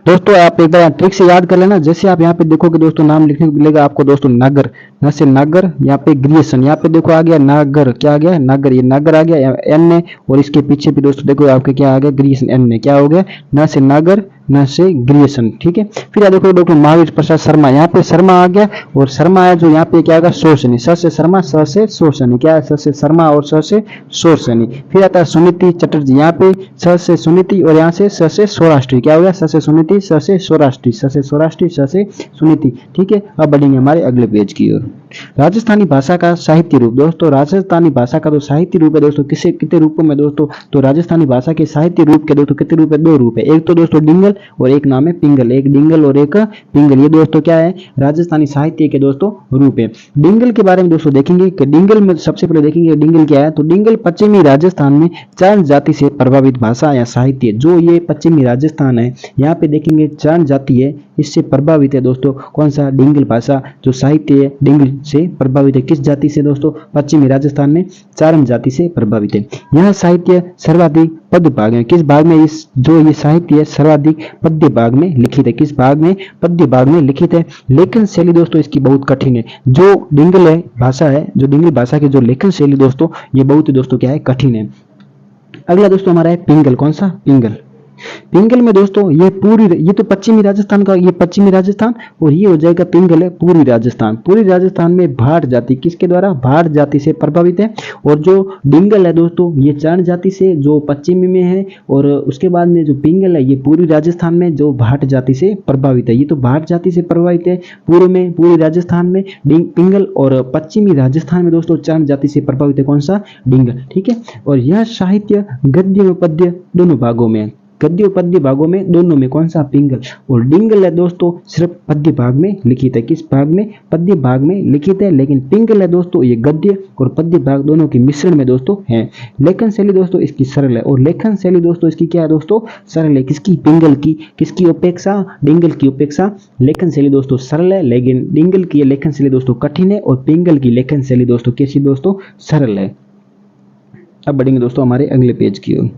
दोस्तों। आप एक बार ट्रिक से याद कर लेना। जैसे आप यहाँ पे देखोगे दोस्तों, नाम लिखने को मिलेगा आपको दोस्तों नागर, न से नागर। यहाँ पे ग्रियसन, यहाँ पे देखो आ गया नागर। क्या आ गया? नागर। ये नागर आ गया एन ने, और इसके पीछे भी दोस्तों देखो आपके क्या आ गया? ग्रियसन एन ने। क्या हो गया? न से नागर, न से ग्रियसन। ठीक है। फिर देखो डॉक्टर महावीर प्रसाद शर्मा, यहाँ पे शर्मा आ गया, और शर्मा है जो यहाँ पे क्या आएगा? शोषणी। स से शर्मा, स से शोषणी। क्या है? स से शर्मा और स से शोषणी। फिर आता है सुनीति चटर्जी, यहाँ पे स से सुनीति, और यहाँ से स से सौराष्ट्री। क्या हो गया? स से सुनीति, स से सौराष्ट्री, स से सौराष्ट्री, स से सुनीति। ठीक है। अब बढ़ेंगे हमारे अगले पेज की ओर। राजस्थानी भाषा का साहित्य रूप दोस्तों, राजस्थानी भाषा का जो साहित्य रूप है दोस्तों, कितने रूपों में दोस्तों? तो राजस्थानी भाषा के साहित्य रूप के दोस्तों कितने रूप है? 2 रूप है। एक तो दोस्तों डिंगल, और एक नाम है पिंगल। एक डिंगल और एक पिंगल। ये दोस्तों क्या है? राजस्थानी साहित्य के दोस्तों रूप है। डिंगल के बारे में दोस्तों देखेंगे कि डिंगल में सबसे पहले देखेंगे डिंगल क्या है। तो डिंगल पश्चिमी राजस्थान में चारण जाति से प्रभावित भाषा या साहित्य। जो ये पश्चिमी राजस्थान है, यहाँ पे देखेंगे चारण जाति है, इससे प्रभावित है दोस्तों। कौन सा? डिंगल भाषा जो साहित्य है डिंगल से प्रभावित है। किस जाति से दोस्तों? पश्चिमी राजस्थान में चारण जाति से प्रभावित है। यह साहित्य सर्वाधिक पद्य भाग में, किस भाग में इस जो ये साहित्य है सर्वाधिक पद्य भाग में लिखित है। किस भाग में? पद्य भाग में लिखित है। लेखन शैली दोस्तों इसकी बहुत कठिन है। जो डिंगल है भाषा है, जो डिंगल भाषा की जो लेखन शैली दोस्तों, ये बहुत ही दोस्तों क्या है? कठिन है। अगला दोस्तों हमारा है पिंगल। कौन सा? पिंगल। पिंगल में दोस्तों ये तो पश्चिमी राजस्थान का, ये पश्चिमी राजस्थान, और ये हो जाएगा पिंगल है पूर्वी राजस्थान। पूर्वी राजस्थान में भाट जाति किसके द्वारा? भाट जाति से प्रभावित है। और जो डिंगल है दोस्तों ये चारण जाति से जो पश्चिमी में है, और उसके बाद में जो पिंगल है ये पूर्वी राजस्थान में जो भाट जाति से प्रभावित है। ये तो भाट जाति से प्रभावित है पूर्व में, पूर्वी राजस्थान में पिंगल, और पश्चिमी राजस्थान में दोस्तों चारण जाति से प्रभावित है। कौन सा? डिंगल। ठीक है। और यह साहित्य गद्य व पद्य दोनों भागों में, गद्य और पद्य भागों में दोनों में कौन सा पिंगल, और डिंगल है दोस्तों सिर्फ पद्य भाग में लिखित है। किस भाग में, पद्य भाग में लिखित है, लेकिन पिंगल है दोस्तों ये गद्य और पद्य भाग दोनों के मिश्रण में दोस्तों है। लेखन शैली दोस्तों इसकी सरल है, और लेखन शैली दोस्तों इसकी क्या है दोस्तों, सरल है। किसकी, पिंगल की, किसकी अपेक्षा, डिंगल की अपेक्षा लेखन शैली दोस्तों सरल है, लेकिन डिंगल की लेखन शैली दोस्तों कठिन है, और पिंगल की लेखन शैली दोस्तों कैसी दोस्तों, सरल है। अब बढ़ेंगे दोस्तों हमारे अगले पेज की ओर।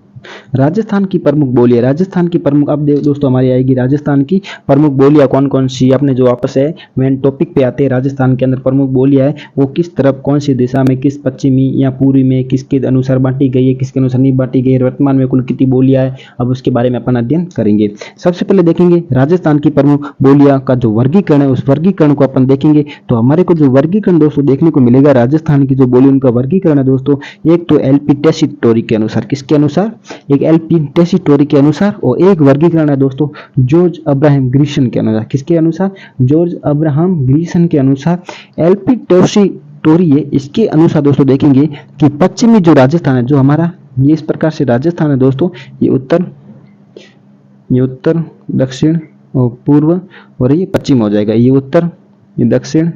राजस्थान की प्रमुख बोलियां, राजस्थान की प्रमुख, अब दोस्तों हमारी आएगी राजस्थान की प्रमुख बोलियां कौन कौन सी, अपने जो वापस है मेन टॉपिक पे आते हैं। राजस्थान के अंदर प्रमुख बोलियां है वो किस तरफ, कौन सी दिशा में, किस पश्चिमी या पूर्वी में, किसके अनुसार बांटी गई है, किसके अनुसार नहीं बांटी गई है, वर्तमान में कुल कितनी बोलियां है, अब उसके बारे में अपन अध्ययन करेंगे। सबसे पहले देखेंगे राजस्थान की प्रमुख बोलियां का जो वर्गीकरण है, उस वर्गीकरण को अपन देखेंगे। तो हमारे को जो वर्गीकरण दोस्तों देखने को मिलेगा राजस्थान की जो बोली उनका वर्गीकरण है दोस्तों, एक तो एलपी टेसीटोरी के अनुसार, किसके अनुसार, एक एलपी टेसीटोरी के अनुसार, और एक वर्गीकरण है दोस्तों जॉर्ज अब्राहम ग्रीसन के अनुसार। किसके अनुसार, जॉर्ज अब्राहम ग्रीसन के अनुसार एलपी टेसीटोरी है। इसके अनुसार दोस्तों देखेंगे कि पश्चिमी जो राजस्थान है, जो हमारा ये इस प्रकार से राजस्थान है दोस्तों, ये उत्तर दक्षिण और पूर्व और ये पश्चिम हो जाएगा। ये उत्तर, ये दक्षिण,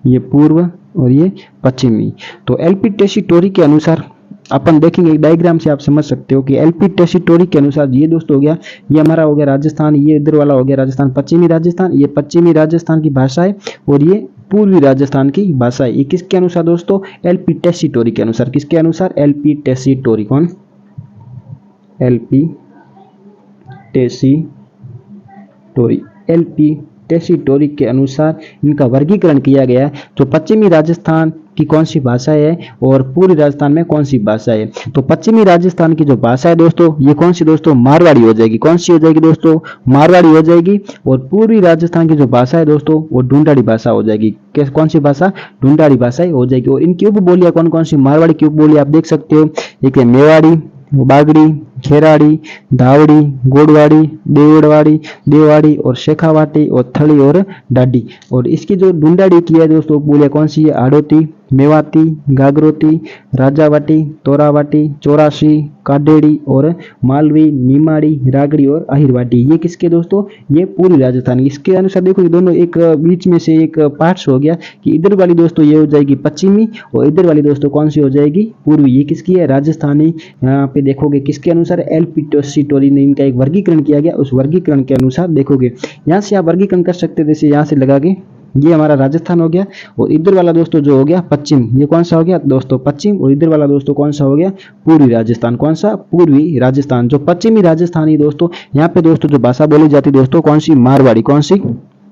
ये पूर्व और ये पश्चिमी। तो एलपी टेसीटोरी के अनुसार अपन देखेंगे एक डायग्राम से आप समझ सकते हो कि एलपी टेसीटोरी के अनुसार ये दोस्तों हो गया, ये हमारा हो गया राजस्थान, ये इधर वाला हो गया राजस्थान, पश्चिमी राजस्थान, ये पश्चिमी राजस्थान की भाषा है, और ये पूर्वी राजस्थान की भाषा है। ये किसके अनुसार दोस्तों, एलपी टेसीटोरी के अनुसार। किसके अनुसार, एलपी टेसीटोरी। कौन, एलपी टेसीटोरी, एलपी टेसीटोरी के अनुसार इनका वर्गीकरण किया गया है। तो पश्चिमी राजस्थान की कौन सी भाषा है और पूर्वी राजस्थान में कौन सी भाषा है। तो पश्चिमी राजस्थान की जो भाषा है दोस्तों, ये कौन सी दोस्तों, मारवाड़ी हो जाएगी। कौन सी हो जाएगी दोस्तों, मारवाड़ी हो जाएगी। और पूर्वी राजस्थान की जो भाषा है दोस्तों, वो ढूंढाड़ी भाषा हो जाएगी। कौन सी भाषा, ढूंढाड़ी भाषा हो जाएगी। और इनकी उपबोलियां कौन कौन सी, मारवाड़ी की उपबोलियां आप देख सकते हो, एक है मेवाड़ी, बागड़ी, खेराड़ी, धावड़ी, गोड़वाड़ी, देवाड़ी और शेखावाटी और थड़ी और डाडी। और इसकी जो ढूंढाड़ी की है दोस्तों बोलियां कौन सी है, आड़ोती, मेवाती, गागरोती, राजावाटी, तोरावाटी, चौरासी, काडेड़ी और मालवी, नीमाड़ी, रागड़ी और अहिरवाटी। ये किसके दोस्तों, ये पूरी राजस्थान। इसके अनुसार देखो ये दोनों एक बीच में से एक पार्ट्स हो गया कि इधर वाली दोस्तों ये हो जाएगी पश्चिमी और इधर वाली दोस्तों कौन सी हो जाएगी, पूर्वी। ये किसकी है, राजस्थानी। यहाँ पे देखोगे किसके अनुसार, एलपी टेसीटोरी ने इनका एक वर्गीकरण किया गया, उस वर्गीकरण के अनुसार देखोगे। यहाँ से आप वर्गीकरण कर सकते हैं, जैसे यहाँ से लगा के ये हमारा राजस्थान हो गया, और इधर वाला दोस्तों जो हो गया पश्चिम, ये कौन सा हो गया दोस्तों, पश्चिम। और इधर वाला दोस्तों कौन सा हो गया, पूर्वी राजस्थान। कौन सा, पूर्वी राजस्थान। जो पश्चिमी राजस्थानी दोस्तों, यहाँ पे दोस्तों जो भाषा बोली जाती दोस्तों कौन सी, मारवाड़ी। कौन सी,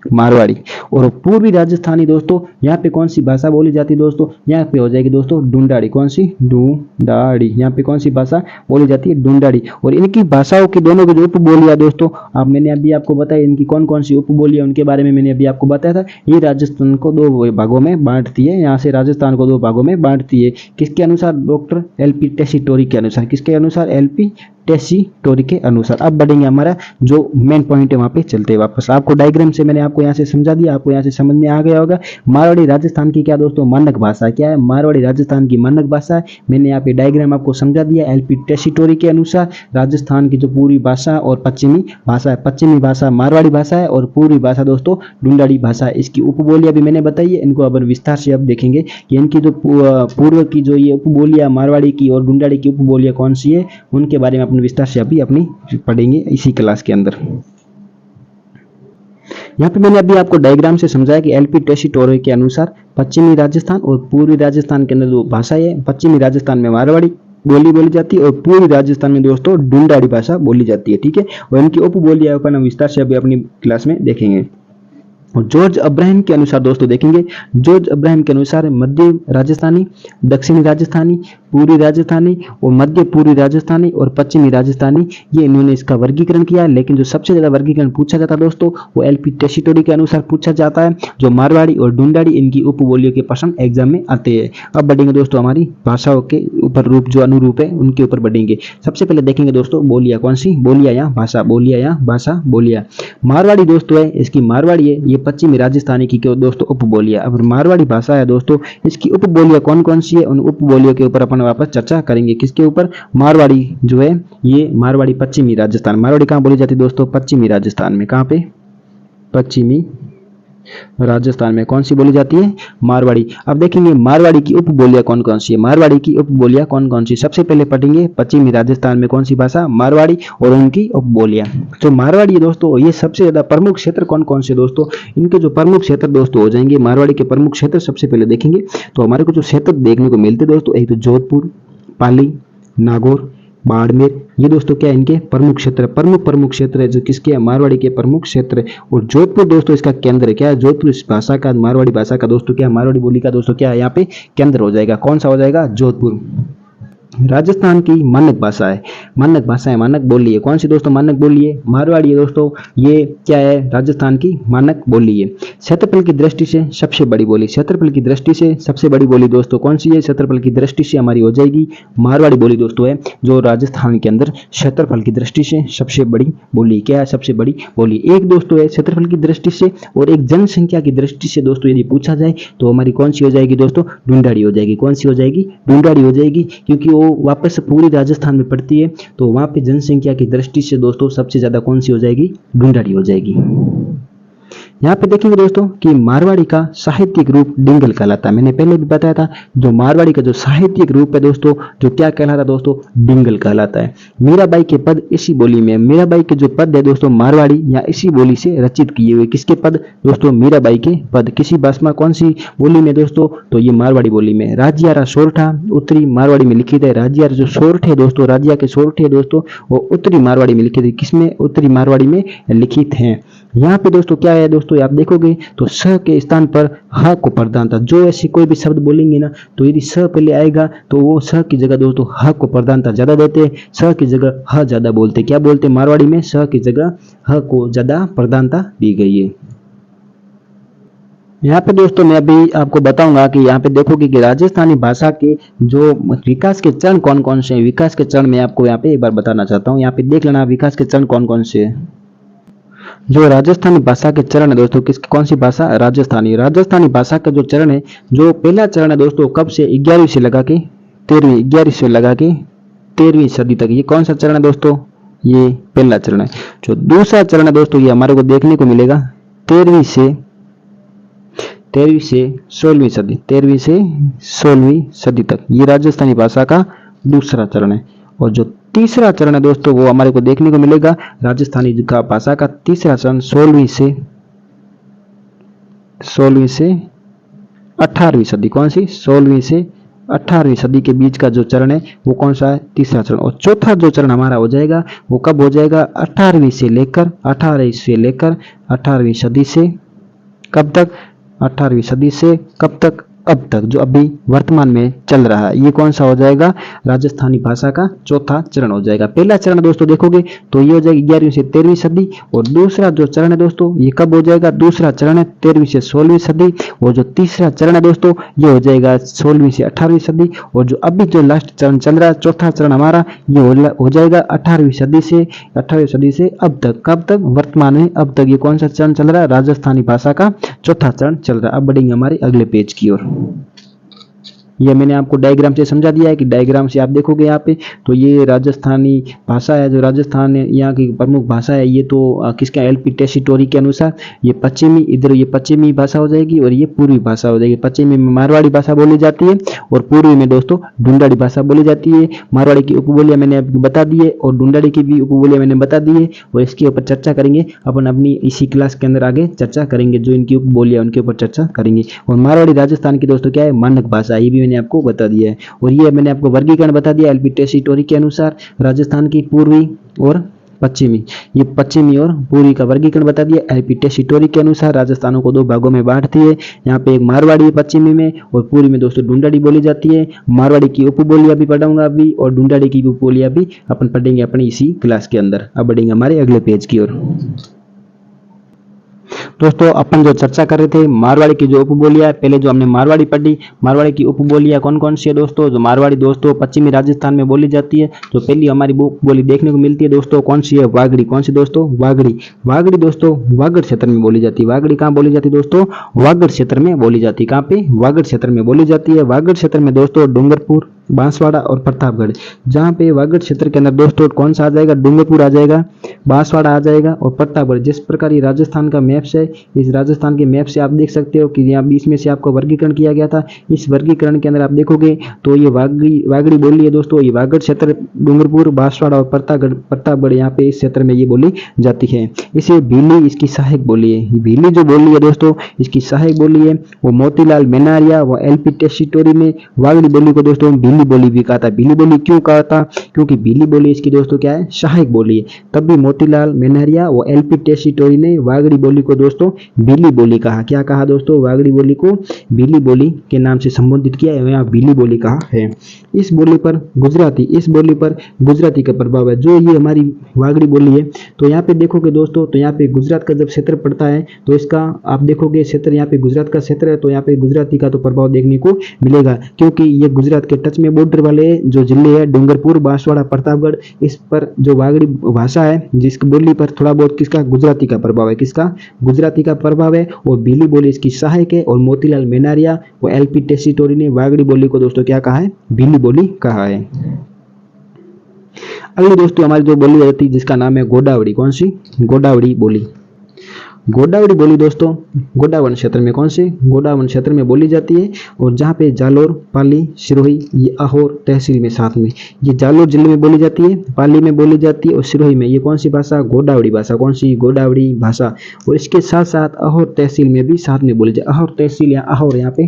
मारवाड़ी। और पूर्वी राजस्थानी दोस्तों यहाँ पे कौन सी भाषा बोली जाती दोस्तों, यहाँ पे हो जाएगी दोस्तों ढूंढाड़ी। कौन सी, ढूंढाड़ी। यहाँ पे कौन सी भाषा बोली जाती है, ढूंढाड़ी। और इनकी भाषाओं की दोनों की जो उपबोलियां दोस्तों, अब मैंने अभी आपको बताया इनकी कौन कौन सी उपबोलियां, उनके बारे में मैंने अभी आपको बताया था। ये राजस्थान को दो भागों में बांटती है, यहाँ से राजस्थान को दो भागों में बांटती है। किसके अनुसार, डॉक्टर एलपी टेसीटोरी के अनुसार। किसके अनुसार, एलपी टेसीटोरी के अनुसार। अब बढ़ेंगे हमारा जो मेन पॉइंट है वहां पे चलते हैं वापस। आपको डायग्राम से मैंने आपको यहाँ से समझा दिया, आपको यहाँ से समझ में आ गया होगा। मारवाड़ी राजस्थान की क्या दोस्तों, मानक भाषा। क्या है, मारवाड़ी राजस्थान की मानक भाषा है। मैंने यहाँ पे डायग्राम आपको समझा दिया। एलपी टेसीटोरी के अनुसार राजस्थान की जो पूर्वी भाषा और पश्चिमी भाषा है, पश्चिमी भाषा मारवाड़ी भाषा है और पूर्वी भाषा दोस्तों ढूंढाड़ी भाषा है। इसकी उपबोलियां भी मैंने बताई है, इनको अब विस्तार से अब देखेंगे कि इनकी जो पूर्व की जो ये उपबोलियां मारवाड़ी की और ढूंढाड़ी की उपबोलियां कौन सी है, उनके बारे में अपन विस्तार से अभी अपनी पढ़ेंगे इसी क्लास के अंदर। यहाँ पे मैंने अभी आपको डायग्राम से समझाया कि एलपी टेसीटोरी के अनुसार पश्चिमी राजस्थान और पूर्वी राजस्थान के अंदर जो भाषा है, पश्चिमी राजस्थान में मारवाड़ी बोली जाती है और पूर्वी राजस्थान में दोस्तों ढूंढाड़ी भाषा बोली जाती है। ठीक है, और इनकी उपबोलियां अपन विस्तार से अभी अपनी क्लास में देखेंगे। और जॉर्ज अब्राहम के अनुसार दोस्तों देखेंगे, जॉर्ज अब्राहम के अनुसार मध्य राजस्थानी, दक्षिणी राजस्थानी, पूर्वी राजस्थानी और मध्य पूर्वी राजस्थानी और पश्चिमी राजस्थानी, ये इन्होंने इसका वर्गीकरण किया। लेकिन जो सबसे ज्यादा वर्गीकरण पूछा जाता है दोस्तों वो एलपी टेसीटोरी के अनुसार पूछा जाता है। जो मारवाड़ी और ढूंढाड़ी इनकी उपबोलियों के प्रश्न एग्जाम में आते हैं। अब बढ़ेंगे दोस्तों हमारी भाषाओं के ऊपर, रूप जो अनुरूप है उनके ऊपर बढ़ेंगे। सबसे पहले देखेंगे दोस्तों बोलियां, कौन सी, बोलियां या भाषा, बोलियां या भाषा, बोलियां। मारवाड़ी दोस्तों है, इसकी मारवाड़ी है, ये पश्चिमी राजस्थानी की क्यों दोस्तों उपबोलियां। अब मारवाड़ी भाषा है दोस्तों, इसकी उपबोलियां कौन कौन सी है, उन उपबोलियों के ऊपर अपन वापस चर्चा करेंगे। किसके ऊपर, मारवाड़ी जो है ये मारवाड़ी पश्चिमी राजस्थान, मारवाड़ी कहाँ बोली जाती है दोस्तों, पश्चिमी राजस्थान में। कहाँ पे, पश्चिमी राजस्थान में कौन सी बोली जाती है, मारवाड़ी। अब देखेंगे मारवाड़ी की उपबोलियां कौन कौन सी है, मारवाड़ी की उपबोलियां कौन कौन सी। सबसे पहले पढ़ेंगे पश्चिमी राजस्थान में कौन सी भाषा, मारवाड़ी, और उनकी उपबोलियां। तो मारवाड़ी दोस्तों ये सबसे ज्यादा प्रमुख क्षेत्र कौन कौन से दोस्तों, इनके जो प्रमुख क्षेत्र दोस्तों हो जाएंगे मारवाड़ी के प्रमुख क्षेत्र। सबसे पहले देखेंगे तो हमारे को जो क्षेत्र देखने को मिलते दोस्तों, एक तो जोधपुर, पाली, नागौर, बाड़मेर, ये दोस्तों क्या है इनके प्रमुख क्षेत्र, प्रमुख क्षेत्र है जो किसके है, मारवाड़ी के प्रमुख क्षेत्र है। और जोधपुर दोस्तों इसका केंद्र है। क्या है, जोधपुर इस भाषा का, मारवाड़ी भाषा का दोस्तों क्या, मारवाड़ी बोली का दोस्तों क्या है, यहाँ पे केंद्र हो जाएगा। कौन सा हो जाएगा, जोधपुर। राजस्थान की मानक भाषा है, मानक बोली है। कौन सी दोस्तों, मानक बोली है, मारवाड़ी है दोस्तों। ये क्या है, राजस्थान की मानक बोली है। क्षेत्रफल की दृष्टि से सबसे बड़ी बोली, क्षेत्रफल की दृष्टि से सबसे बड़ी बोली दोस्तों कौन सी है, क्षेत्रफल की दृष्टि से हमारी हो जाएगी मारवाड़ी बोली दोस्तों है, जो राजस्थान के अंदर क्षेत्रफल की दृष्टि से सबसे बड़ी बोली। क्या है, सबसे बड़ी बोली। एक दोस्तों है क्षेत्रफल की दृष्टि से, और एक जनसंख्या की दृष्टि से दोस्तों यदि पूछा जाए तो हमारी कौन सी हो जाएगी दोस्तों, ढूंढाड़ी हो जाएगी। कौन सी हो जाएगी, ढूंढाड़ी हो जाएगी, क्योंकि वो वापस पूरी राजस्थान में पड़ती है। तो वहां पे जनसंख्या की दृष्टि से दोस्तों सबसे ज्यादा कौन सी हो जाएगी, ढूंढाड़ी हो जाएगी। यहाँ पे देखेंगे दोस्तों कि मारवाड़ी का साहित्यिक रूप डिंगल कहलाता है। मैंने पहले भी बताया था, जो मारवाड़ी का जो साहित्यिक रूप है दोस्तों, जो क्या कहलाता है दोस्तों, डिंगल कहलाता है। मीराबाई के पद इसी बोली में, मीराबाई के जो पद है दोस्तों मारवाड़ी या इसी बोली से रचित किए हुए। किसके पद दोस्तों, मीराबाई के पद। किसी भाषा में, कौन सी बोली में दोस्तों, तो ये मारवाड़ी बोली में। राज्यारा सोरठा उत्तरी मारवाड़ी में लिखित है। राज्यारा जो सोरठे दोस्तों, राज्य के सोरठे दोस्तों, वो उत्तरी मारवाड़ी में लिखित है। किसमें, उत्तरी मारवाड़ी में लिखित है। यहाँ पे दोस्तों क्या है दोस्तों, आप देखोगे तो स के स्थान पर ह को प्रधानता, जो ऐसी कोई भी शब्द बोलेंगे ना, तो यदि स पहले आएगा तो वो स की जगह दोस्तों ह को प्रधानता ज्यादा देते, स की जगह ह ज्यादा बोलते। क्या बोलते मारवाड़ी में, स की जगह ह को ज्यादा प्रधानता दी गई है। यहाँ पे दोस्तों मैं अभी आपको बताऊंगा कि यहाँ पे देखोगे कि राजस्थानी भाषा के जो विकास के चरण कौन कौन से हैं। विकास के चरण मैं आपको यहाँ पे एक बार बताना चाहता हूँ। यहाँ पे देख लेना विकास के चरण कौन कौन से हैं। जो राजस्थानी भाषा के चरण है दोस्तों, किसकी, कौन सी भाषा, राजस्थानी भाषा का जो चरण है, जो पहला चरण है दोस्तों, कब से, 11वीं से लगा के 13वीं, 11वीं से लगा के 13वीं सदी तक। ये कौन सा चरण है दोस्तों, ये पहला चरण है। जो दूसरा चरण है दोस्तों, ये हमारे को देखने को मिलेगा 13वीं से 16वीं सदी, 13वीं से 16वीं सदी तक। ये राजस्थानी भाषा का दूसरा चरण है। और जो तीसरा चरण है दोस्तों, वो हमारे को देखने को मिलेगा राजस्थानी का भाषा का तीसरा चरण 16वीं से 18वीं सदी। कौन सी, 16वीं से 18वीं सदी के बीच का जो चरण है वो कौन सा है, तीसरा चरण। और चौथा जो चरण हमारा हो जाएगा वो कब हो जाएगा, 18वीं से लेकर 18वीं सदी से कब तक, 18वीं सदी से कब तक, अब तक, जो अभी वर्तमान में चल रहा है। ये कौन सा हो जाएगा, राजस्थानी भाषा का चौथा चरण हो जाएगा। पहला चरण दोस्तों देखोगे तो ये हो जाएगी 11वीं से 13वीं सदी। और दूसरा जो चरण है दोस्तों, ये कब हो जाएगा, दूसरा चरण है 13वीं से 16वीं सदी। और जो तीसरा चरण है दोस्तों, ये हो जाएगा 16वीं से 18वीं सदी। और जो अभी जो लास्ट चरण चल रहा है, चौथा चरण हमारा, ये हो जाएगा 18वीं सदी से अब तक। कब तक, वर्तमान में अब तक। ये कौन सा चरण चल रहा है, राजस्थानी भाषा का चौथा चरण चल रहा है। अब बढ़ेंगे हमारे अगले पेज की ओर। ये मैंने आपको डायग्राम से समझा दिया है कि डायग्राम से आप देखोगे यहाँ पे, तो ये राजस्थानी भाषा है, जो राजस्थान यहाँ की प्रमुख भाषा है। ये तो किसका, एलपी टेसीटोरी के अनुसार ये पश्चिमी, इधर ये पश्चिमी भाषा हो जाएगी और ये पूर्वी भाषा हो जाएगी। पश्चिमी में मारवाड़ी भाषा बोली जाती है और पूर्वी में दोस्तों ढूंढाड़ी भाषा बोली जाती है। मारवाड़ी की उपबोलियां मैंने आपको बता दी है और ढूंढाड़ी की भी उपबोलियां मैंने बता दी है, और इसके ऊपर चर्चा करेंगे अपन अपनी इसी क्लास के अंदर। आगे चर्चा करेंगे जो इनकी उपबोलियां उनके ऊपर चर्चा करेंगे। और मारवाड़ी राजस्थान की दोस्तों क्या है, मानक भाषा, ये भी मैंने आपको बता दिया है। और ये मैंने आपको वर्गीकरण बता दिया एलपी टेसीटोरी के अनुसार, राजस्थान की पूर्वी और पश्चिमी, ये पश्चिमी और पूर्वी का वर्गीकरण बता दिया एलपी टेसीटोरी के अनुसार। राजस्थानों को दो भागों में बांटती है। यहाँ पे एक मारवाड़ी है पश्चिमी में, और पूर्वी में दोस्तों ढूंढाड़ी बोली जाती है। मारवाड़ी की उपबोलियां भी पढ़ाऊंगा अभी, और ढूंढाड़ी की उपबोलियां भी अपन पढ़ेंगे अपनी इसी क्लास के अंदर। अब बढ़ेंगे हमारे अगले पेज की ओर। दोस्तों अपन जो चर्चा कर रहे थे मारवाड़ी की जो उपबोलियां है, पहले जो हमने मारवाड़ी पढ़ी, मारवाड़ी की उपबोलियां कौन कौन सी है दोस्तों। जो मारवाड़ी दोस्तों पश्चिमी राजस्थान में बोली जाती है, तो पहली हमारी उपबोली देखने को मिलती है दोस्तों कौन सी है, वागड़ी। कौन सी दोस्तों, वागड़ी। वागड़ी दोस्तों वागड़ क्षेत्र में बोली जाती है। वागड़ी कहाँ बोली जाती है दोस्तों, वागड़ क्षेत्र में बोली जाती है। कहाँ पे, वागड़ क्षेत्र में बोली जाती है। वागड़ क्षेत्र में दोस्तों डूंगरपुर, बांसवाड़ा और प्रतापगढ़। जहाँ पे वागड़ क्षेत्र के अंदर दोस्तों कौन सा आ जाएगा, डूंगरपुर आ जाएगा, बांसवाड़ा आ जाएगा और प्रतापगढ़। जिस प्रकार ये राजस्थान का मैप्स है, इस राजस्थान के मैप से आप देख सकते हो कि यहाँ बीच में से आपको वर्गीकरण किया गया था। इस वर्गीकरण के अंदर आप देखोगे तो ये वागड़ी बोली है दोस्तों। ये वागड़ क्षेत्र, डूंगरपुर, बांसवाड़ा और प्रतापगढ़ यहाँ पे इस क्षेत्र में ये बोली जाती है। इसे भीली इसकी सहायक बोली है। भीली जो बोली है दोस्तों, इसकी सहायक बोली है वो मोतीलाल मेनारिया व एलपी टेस्टिटोरी में वागड़ी बोली को दोस्तों भीली बोली भी कहा था। भीली बोली क्यों कहा था, क्योंकि भीली बोली इसकी दोस्तों क्या है, सहायक बोली है। तब भी मोतीलाल मेनारिया व एलपी टेस्टिटोरी ने वागड़ी बोली को दोस्तों भीली बोली कहा। क्या कहा दोस्तों, वागड़ी बोली को भीली बोली के नाम से संबोधित किया है, यहाँ भीली बोली कहा है। इस बोली पर गुजराती का प्रभाव है। जो ये हमारी वागड़ी बोली है, तो यहाँ पे देखोगे दोस्तों, तो यहाँ पे गुजरात का जब क्षेत्र पड़ता है तो इसका आप देखोगे क्षेत्र, यहाँ पे गुजरात का क्षेत्र है, तो यहाँ पे गुजराती का तो प्रभाव देखने को मिलेगा, क्योंकि ये गुजरात के टच में बॉर्डर वाले जो जिले हैं डूंगरपुर, बांसवाड़ा, प्रतापगढ़, इस पर जो वागड़ी भाषा है जिसकी बोली पर थोड़ा बहुत किसका, गुजराती का प्रभाव है। किसका, गुजराती का प्रभाव है। और भीली बोली इसकी सहायक है। और मोतीलाल मेनारिया व एलपी टेस्टिटोरी ने वागड़ी बोली को दोस्तों क्या कहा है, भीली बोली कहा है। अगली दोस्तों हमारी जो बोली जाती है जिसका नाम है गोडावड़ी। कौन सी, गोडावड़ी बोली। गोडावड़ी बोली दोस्तों गोडावन क्षेत्र में, कौन से, गोडावन क्षेत्र में बोली जाती है। और जहाँ पे जालोर, पाली, सिरोही, ये अहोर तहसील में साथ में, ये जालोर जिले में बोली जाती है, पाली में बोली जाती है और सिरोही में। ये कौन सी भाषा, गोडावड़ी भाषा। कौन सी, गोडावड़ी भाषा। और इसके साथ साथ अहोर तहसील में भी साथ में बोली जाती है। अहोर तहसील या अहोर यहाँ पे,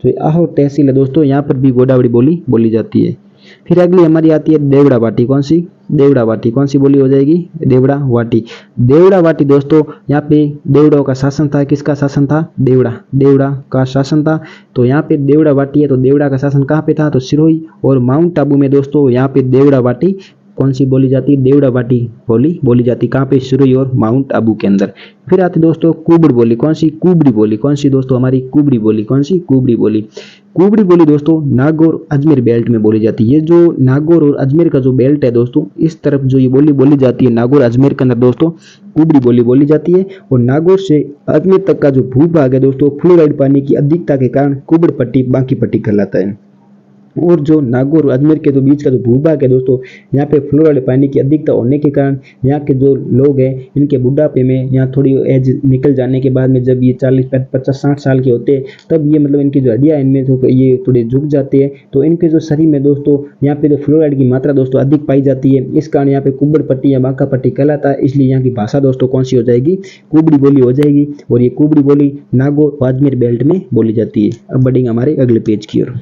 तो अहोर तहसील है दोस्तों, यहाँ पर भी गोडावड़ी बोली बोली जाती है। फिर अगली हमारी आती है देवड़ा वाटी। कौन सी, देवड़ा वाटी। कौन सी बोली हो जाएगी, देवड़ा वाटी। देवड़ा वाटी दोस्तों यहाँ पे देवड़ों का शासन था। किसका शासन था, देवड़ा का शासन था। तो यहाँ पे देवड़ा वाटी है, तो देवड़ा का शासन कहाँ पे था, तो सिरोही और माउंट आबू में दोस्तों यहाँ पे देवड़ा वाटी कौन सी बोली जाती है, देवड़ा वाटी बोली जाती। कहाँ पे, सिरोही और माउंट आबू के अंदर। फिर आती दोस्तों कुबड़ बोली। कौन सी, कुबड़ी बोली। कौन सी दोस्तों, हमारी कुबड़ी बोली। कौन सी, कुबड़ी बोली। कुबड़ी बोली दोस्तों नागौर अजमेर बेल्ट में बोली जाती है। ये जो नागौर और अजमेर का जो बेल्ट है दोस्तों, इस तरफ जो ये बोली बोली जाती है नागौर अजमेर के अंदर दोस्तों कुबड़ी बोली बोली जाती है। और नागौर से अजमेर तक का जो भूभाग है दोस्तों, फ्लोराइड पानी की अधिकता के कारण कुबड़ पट्टी, बांकी पट्टी कहलाता है। और जो नागौर और अजमेर के जो बीच का जो भूभाग है दोस्तों, यहाँ पे फ्लोराइड पानी की अधिकता होने के कारण यहाँ के जो लोग हैं इनके बुढ़ापे में, यहाँ थोड़ी एज निकल जाने के बाद में, जब ये 40, 50, 60 साल के होते हैं, तब ये मतलब इनकी जो हड्डियाँ इनमें तो ये थोड़े झुक जाते हैं। तो इनके जो शरीर में दोस्तों यहाँ पे जो फ्लोराइड की मात्रा दोस्तों अधिक पाई जाती है। इस कारण यहाँ पे कुबड़ पट्टी या बांका पट्टी कहलाता है। इसलिए यहाँ की भाषा दोस्तों कौन सी हो जाएगी, कुबड़ी बोली हो जाएगी। और ये कुबड़ी बोली नागौर और अजमेर बेल्ट में बोली जाती है। अब बढ़ेंगे हमारे अगले पेज की ओर।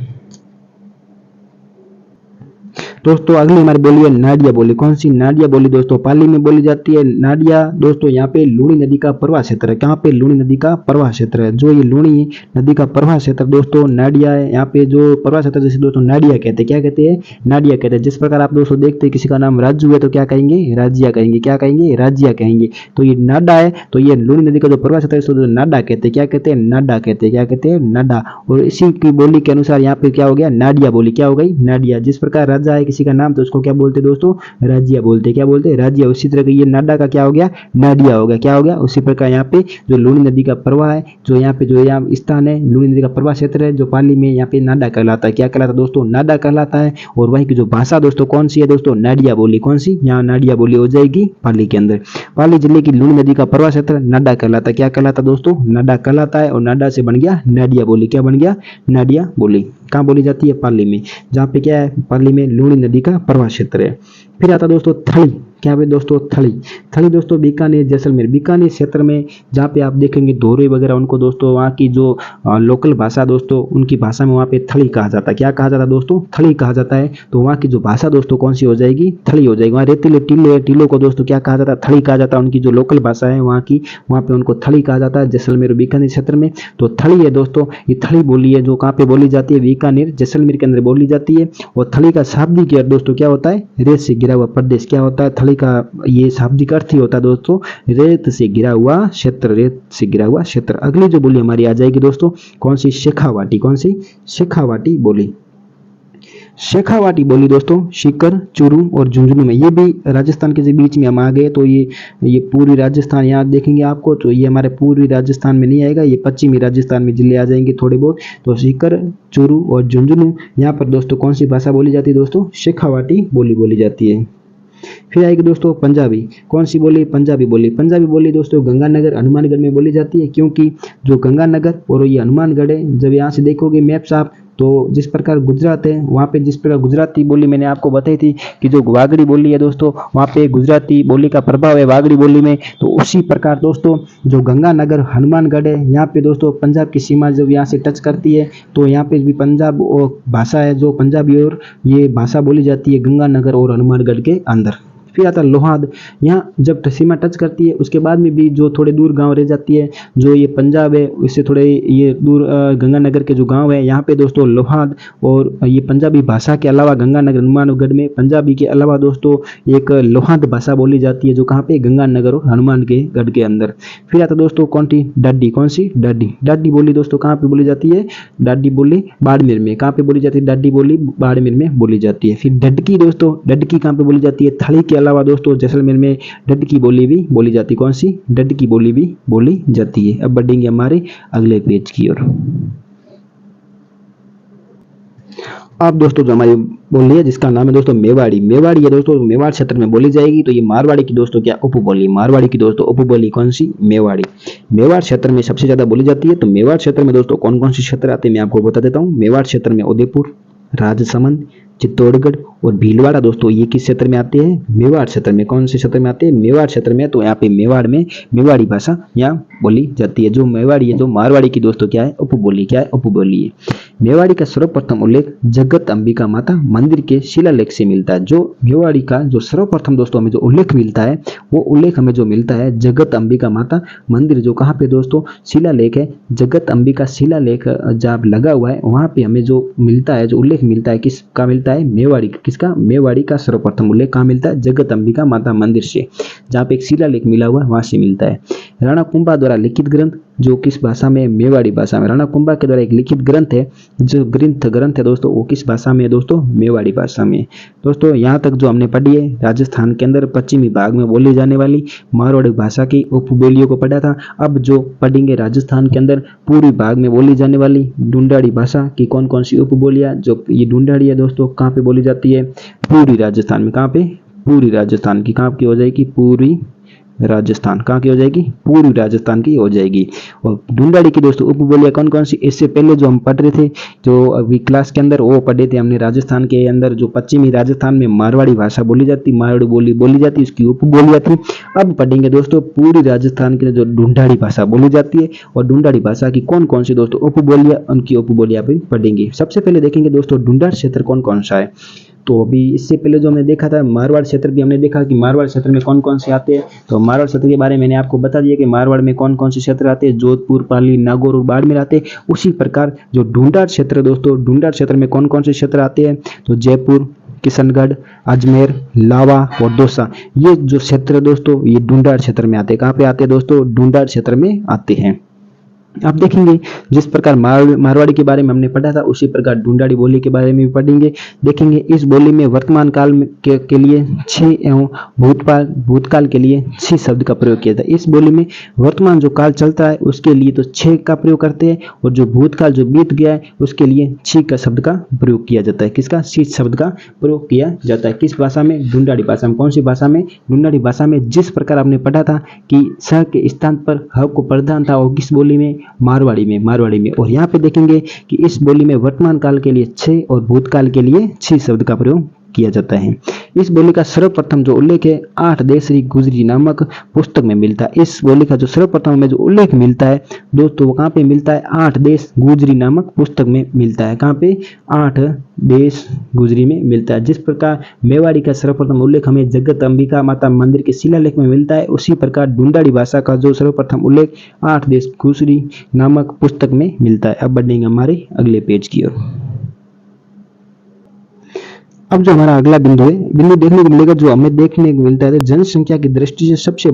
दोस्तों अगली हमारी बोली है नाडिया बोली। कौन सी, नाडिया बोली दोस्तों पाली में बोली जाती है। नाडिया दोस्तों यहाँ पे लूणी नदी का प्रवाह क्षेत्र है। कहाँ पे, लूणी नदी का प्रवाह क्षेत्र है। जो ये लूणी नदी का प्रवाह क्षेत्र दोस्तों नाडिया है। यहाँ पे जो प्रवाह क्षेत्र जैसे दोस्तों नाडिया कहते हैं। क्या कहते हैं, नाडिया कहते हैं। जिस प्रकार आप दोस्तों देखते हैं किसी का नाम राजू है तो क्या कहेंगे, राज्या कहेंगे। क्या कहेंगे, राज्या कहेंगे। तो ये नाडा है, तो ये लूणी नदी का जो प्रवाह क्षेत्र है इसको नाडा कहते हैं। क्या कहते हैं, नाडा कहते हैं। क्या कहते हैं, नाडा। और इसी की बोली के अनुसार यहाँ पे क्या हो गया, नाडिया बोली। क्या हो गई, नाडिया। जिस प्रकार राजा है किसी का नाम तो उसको क्या बोलते दोस्तों, राज्य बोलते। क्या बोलते, राज्य। उसी तरह ये नाडा का क्या हो गया, नाडिया हो गया। क्या हो गया, उसी प्रकार यहाँ पे जो लूणी नदी का प्रवाह है, जो यहाँ पे जो यहाँ स्थान है लूणी नदी का प्रवाह क्षेत्र है, जो पाली में यहाँ पे नाडा कहलाता है। क्या कहलाता है दोस्तों, नाडा कहलाता है। और वहीं की जो भाषा दोस्तों कौन सी है दोस्तों, नाडिया बोली। कौन सी, यहाँ नाडिया बोली हो जाएगी पाली के अंदर। पाली जिले की लूणी नदी का प्रवाह क्षेत्र नाडा कहलाता है। क्या कहलाता दोस्तों, नाडा कहलाता है। और नाडा से बन गया नाडिया बोली। क्या बन गया, नाडिया बोली। कहाँ बोली जाती है, पाली में, जहाँ पे क्या है, पाली में लूणी नदी का प्रवाह क्षेत्र है। फिर आता दोस्तों थली। क्या है दोस्तों, थली। थली दोस्तों बीकानेर, जैसलमेर, बीकानेर क्षेत्र में जहाँ पे आप देखेंगे धोरे वगैरह, उनको दोस्तों वहाँ की जो लोकल भाषा दोस्तों, उनकी भाषा में वहाँ पे थली कहा जाता है। क्या कहा जाता है दोस्तों, थली कहा जाता है। तो वहाँ की जो भाषा दोस्तों कौन सी हो जाएगी, थली हो जाएगी। वहाँ रेतीले टीले है, टीलों को दोस्तों क्या कहा जाता है, थली कहा जाता है। उनकी जो लोकल भाषा है वहाँ की, वहाँ पे उनको थली कहा जाता है, जैसलमेर बीकानेर क्षेत्र में। तो थली है दोस्तों, ये थली बोली है जो कहाँ पे बोली जाती है, बीकानेर जैसलमेर के अंदर बोली जाती है। और थली का शाब्दिक अर्थ दोस्तों क्या होता है, रेत से घिरा हुआ प्रदेश। क्या होता है, थली थाली का ये शाब्दिक अर्थ ही होता है दोस्तों रेत से घिरा हुआ क्षेत्र, रेत से घिरा हुआ क्षेत्र। अगली जो बोली हमारी आ जाएगी दोस्तों कौन सी, शेखावाटी। कौन सी, शेखावाटी बोली। शेखावाटी बोली दोस्तों सीकर, चूरू और झुंझुनू में, ये भी राजस्थान के बीच में हम आ गए तो ये पूर्वी राजस्थान यहाँ देखेंगे आपको, तो ये हमारे पूर्वी राजस्थान में नहीं आएगा, ये पश्चिमी राजस्थान में जिले आ जाएंगे थोड़े बहुत। तो सीकर, चूरू और झुंझुनू यहाँ पर दोस्तों कौन सी भाषा बोली जाती है दोस्तों, शेखावाटी बोली बोली जाती है। फिर आएगी दोस्तों पंजाबी। कौन सी बोली, पंजाबी बोली। पंजाबी बोली दोस्तों गंगानगर हनुमानगढ़ में बोली जाती है, क्योंकि जो गंगानगर और ये हनुमानगढ़ है, जब यहाँ से देखोगे मैप्स आप तो जिस प्रकार गुजरात है वहाँ पे जिस प्रकार गुजराती बोली मैंने आपको बताई थी कि जो वागड़ी बोली है दोस्तों वहाँ पे गुजराती बोली का प्रभाव है वागड़ी बोली में, तो उसी प्रकार दोस्तों जो गंगानगर हनुमानगढ़ है यहाँ पे दोस्तों पंजाब की सीमा जब यहाँ से टच करती है तो यहाँ पे भी पंजाब और भाषा है जो पंजाबी और ये भाषा बोली जाती है गंगानगर और हनुमानगढ़ के अंदर। फिर आता है लोहाद। यहाँ जब सीमा टच करती है उसके बाद में भी जो थोड़े दूर गांव रह जाती है, जो ये पंजाब है इससे थोड़े ये दूर गंगानगर के जो गांव है यहाँ पे दोस्तों लोहाद और ये पंजाबी भाषा के अलावा गंगानगर हनुमानगढ़ में पंजाबी के अलावा दोस्तों एक लोहाद भाषा बोली जाती है जो कहाँ पे गंगानगर और हनुमानगढ़ के अंदर। फिर आता दोस्तों कौन सी, डाडी। कौन सी, डाडी। डाडी बोली दोस्तों कहाँ पे बोली जाती है, डाडी बोली बाड़मेर में। कहाँ पे बोली जाती है, डाडी बोली बाड़मेर में बोली जाती है। फिर डडकी दोस्तों, डडकी कहाँ पे बोली जाती है, थाली के अलावा दोस्तों जैसलमेर में डडकी बोली भी बोली जाती है। कौन सी, डडकी बोली भी बोली जाती है। अब बढ़ेंगे हमारे अगले पेज की ओर। अब दोस्तों जो हमारी बोली है जिसका नाम है दोस्तों मेवाड़ी। मेवाड़ी है दोस्तों मेवाड़ क्षेत्र में बोली जाएगी, तो ये मारवाड़ी की दोस्तों क्या उपबोली, मारवाड़ी की दोस्तों उपबोली कौन सी, मेवाड़ी। मेवाड़ क्षेत्र में सबसे ज्यादा बोली जाती है। तो मेवाड़ क्षेत्र में दोस्तों कौन कौन से क्षेत्र आते हैं मैं आपको बता देता हूँ। मेवाड़ क्षेत्र में उदयपुर, राजसमंद, चित्तौड़गढ़ और भीलवाड़ा दोस्तों ये किस क्षेत्र में आते हैं, मेवाड़ क्षेत्र में। कौन से क्षेत्र में आते हैं, मेवाड़ क्षेत्र में। तो यहाँ पे मेवाड़ में मेवाड़ी भाषा यहाँ बोली जाती है। जो मेवाड़ी है जो मारवाड़ी की दोस्तों क्या है, उपबोली। क्या है, उपबोली है। मेवाड़ी का सर्वप्रथम उल्लेख जगत अंबिका माता मंदिर के शिलालेख से मिलता है। जो मेवाड़ी का जो सर्वप्रथम दोस्तों हमें जो उल्लेख मिलता है वो उल्लेख हमें जो मिलता है जगत अंबिका माता मंदिर, जो कहाँ पे दोस्तों, शिलालेख है। जगत अंबिका शिलालेख जहाँ लगा हुआ है वहां पे हमें जो मिलता है, जो उल्लेख मिलता है किसका मिलता है, मेवाड़ी। किसका, मेवाड़ी का सर्वप्रथम उल्लेख कहाँ मिलता है, जगत अंबिका माता मंदिर से, जहाँ पे एक शिलालेख मिला हुआ है वहां से मिलता है। राणा कुंभा द्वारा लिखित ग्रंथ जो किस भाषा में, मेवाड़ी भाषा में। राणा कुंभा के द्वारा एक लिखित ग्रंथ है, जो ग्रंथ है दोस्तों वो किस भाषा में है दोस्तों, मेवाड़ी भाषा में। दोस्तों यहाँ तक जो हमने पढ़ी है राजस्थान के अंदर पश्चिमी भाग में बोली जाने वाली मारवाड़ी भाषा की उपबोलियों को पढ़ा था। अब जो पढ़ेंगे राजस्थान के अंदर पूर्वी भाग में बोली जाने वाली ढूंढाड़ी भाषा की कौन कौन सी उपबोलियां, जो ये ढूंढाड़ी है दोस्तों कहाँ पे बोली जाती है, पूर्वी राजस्थान में। कहाँ पे, पूर्वी राजस्थान की। कहाँ की हो जाएगी, पूर्वी राजस्थान। कहाँ की हो जाएगी, पूर्वी राजस्थान की हो जाएगी। और ढूंढाड़ी की दोस्तों उपबोलियां कौन कौन सी, इससे पहले जो हम पढ़ रहे थे जो अभी क्लास के अंदर वो पढ़े थे हमने, राजस्थान के अंदर जो पश्चिमी राजस्थान में मारवाड़ी भाषा बोली जाती, मारवाड़ी बोली बोली जाती, उसकी उपबोलियां थी। अब पढ़ेंगे दोस्तों पूरी राजस्थान के जो ढूंढाड़ी भाषा बोली जाती है और ढूंढाड़ी भाषा की कौन कौन सी दोस्तों उपबोलियां, उनकी उपबोलियां भी पढ़ेंगे। सबसे पहले देखेंगे दोस्तों ढूंढाड़ क्षेत्र कौन कौन सा है। तो अभी इससे पहले जो हमने देखा था मारवाड़ क्षेत्र भी हमने देखा कि मारवाड़ क्षेत्र में कौन कौन से आते हैं। तो मारवाड़ क्षेत्र के बारे में मैंने आपको बता दिया कि मारवाड़ में कौन कौन से क्षेत्र आते हैं, जोधपुर, पाली, नागौर और बाड़मेर आते हैं। उसी प्रकार जो ढूंढाड़ क्षेत्र दोस्तों, ढूंढाड़ क्षेत्र में कौन कौन से क्षेत्र आते हैं, तो जयपुर, किशनगढ़, अजमेर, लावा और दौसा, ये जो क्षेत्र दोस्तों ये ढूंढाड़ क्षेत्र में आते हैं। कहाँ पे आते हैं दोस्तों, ढूंढाड़ क्षेत्र में आते हैं। आप देखेंगे जिस प्रकार मारवाड़ी के बारे में हमने पढ़ा था उसी प्रकार ढूंढाड़ी बोली के बारे में भी पढ़ेंगे। देखेंगे इस बोली में वर्तमान काल के लिए 6 एवं भूतकाल के लिए 6 शब्द का प्रयोग किया था। इस बोली में वर्तमान जो काल चलता है उसके लिए तो 6 का प्रयोग करते हैं और जो भूतकाल जो बीत गया है उसके लिए 6 का शब्द का प्रयोग किया जाता है। किसका, 6 शब्द का प्रयोग किया जाता है। किस भाषा में, ढूंढाड़ी भाषा में। कौन सी भाषा में, ढूंढाड़ी भाषा में। जिस प्रकार आपने पढ़ा था कि स के स्थान पर ह को प्रधान था और किस बोली में, मारवाड़ी में। और यहाँ पे देखेंगे कि इस बोली में वर्तमान काल के लिए 6 और भूतकाल के लिए 6 शब्द का प्रयोग किया जाता है। इस बोली का सर्वप्रथम जो उल्लेख है 8 देसरी गुजरी नामक पुस्तक में मिलता है। इस बोली का जो सर्वप्रथम में जो उल्लेख मिलता है दोस्तों वो कहाँ पे मिलता है, 8 देश गुजरी नामक पुस्तक में मिलता है। कहाँ पे, 8 देश गुजरी में मिलता है। जिस प्रकार मेवाड़ी का सर्वप्रथम उल्लेख हमें जगत अंबिका माता मंदिर के शिलालेख में मिलता है, उसी प्रकार ढूंढाड़ी भाषा का जो सर्वप्रथम उल्लेख 8 देश गुजरी नामक पुस्तक में मिलता है। अब बढ़ेंगे हमारे अगले पेज की ओर। अब जो हमारा अगला बिंदु है, बिंदु देखने को मिलेगा जो हमें देखने को मिलता है तो जनसंख्या की दृष्टि से सबसे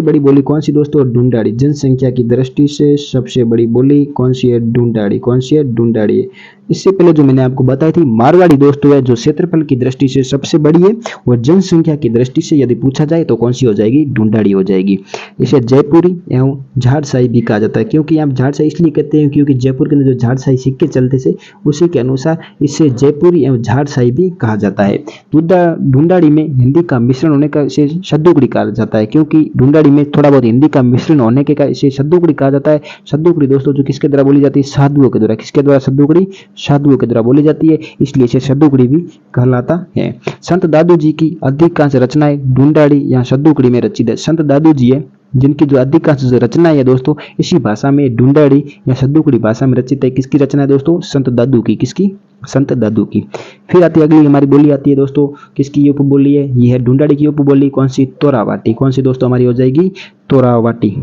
बड़ी बोली कौन सी दोस्तों? ढूंढाड़ी। जनसंख्या की दृष्टि से सबसे बड़ी बोली कौन सी है? ढूंढाड़ी। कौन सी है? ढूंढाड़ी है। इससे पहले जो मैंने आपको बताई थी मारवाड़ी दोस्तों है, जो क्षेत्रफल की दृष्टि से सबसे बड़ी है, और जनसंख्या की दृष्टि से यदि पूछा जाए तो कौन सी हो जाएगी? ढूंढाड़ी हो जाएगी। इसे जयपुरी एवं झाड़साई भी कहा जाता है, क्योंकि यहाँ झाड़साई इसलिए कहते हैं क्योंकि जयपुर के अंदर जो झाड़साई सिक्के चलते थे उसी के अनुसार इसे जयपुरी एवं झाड़साई भी कहा जाता है। ढूंढाड़ी में हिंदी का मिश्रण होने का इसे शब्दोगुड़ी कहा जाता है, क्योंकि ढूंढाड़ी में थोड़ा बहुत हिंदी का मिश्रण होने के कारण इसे शब्दोगुड़ी कहा जाता है। शब्दोगुड़ी दोस्तों जो किसके द्वारा बोली जाती है? साधुओं के द्वारा। किसके द्वारा? शब्दोगुड़ी साधुओं के द्वारा बोली जाती है, इसलिए इसे शब्दोगुड़ी भी कहलाता है। संत दादू जी की अधिकांश रचनाएं ढूंढाड़ी या शब्दोगुड़ी में रचित है। संत दादू जी है जिनकी जो अधिकांश रचनाएं है दोस्तों इसी भाषा में ढूंढाड़ी या शब्दोगुड़ी भाषा में रचित है। किसकी रचना है दोस्तों? संत दादू की। किसकी? संत दादू की। फिर आती है अगली हमारी बोली आती है दोस्तों, किसकी उपबोली है? ये है ढूंढाड़ी की उपबोली। कौन सी? तोरावाटी। कौन सी दोस्तों हमारी हो जाएगी? तोरावाटी।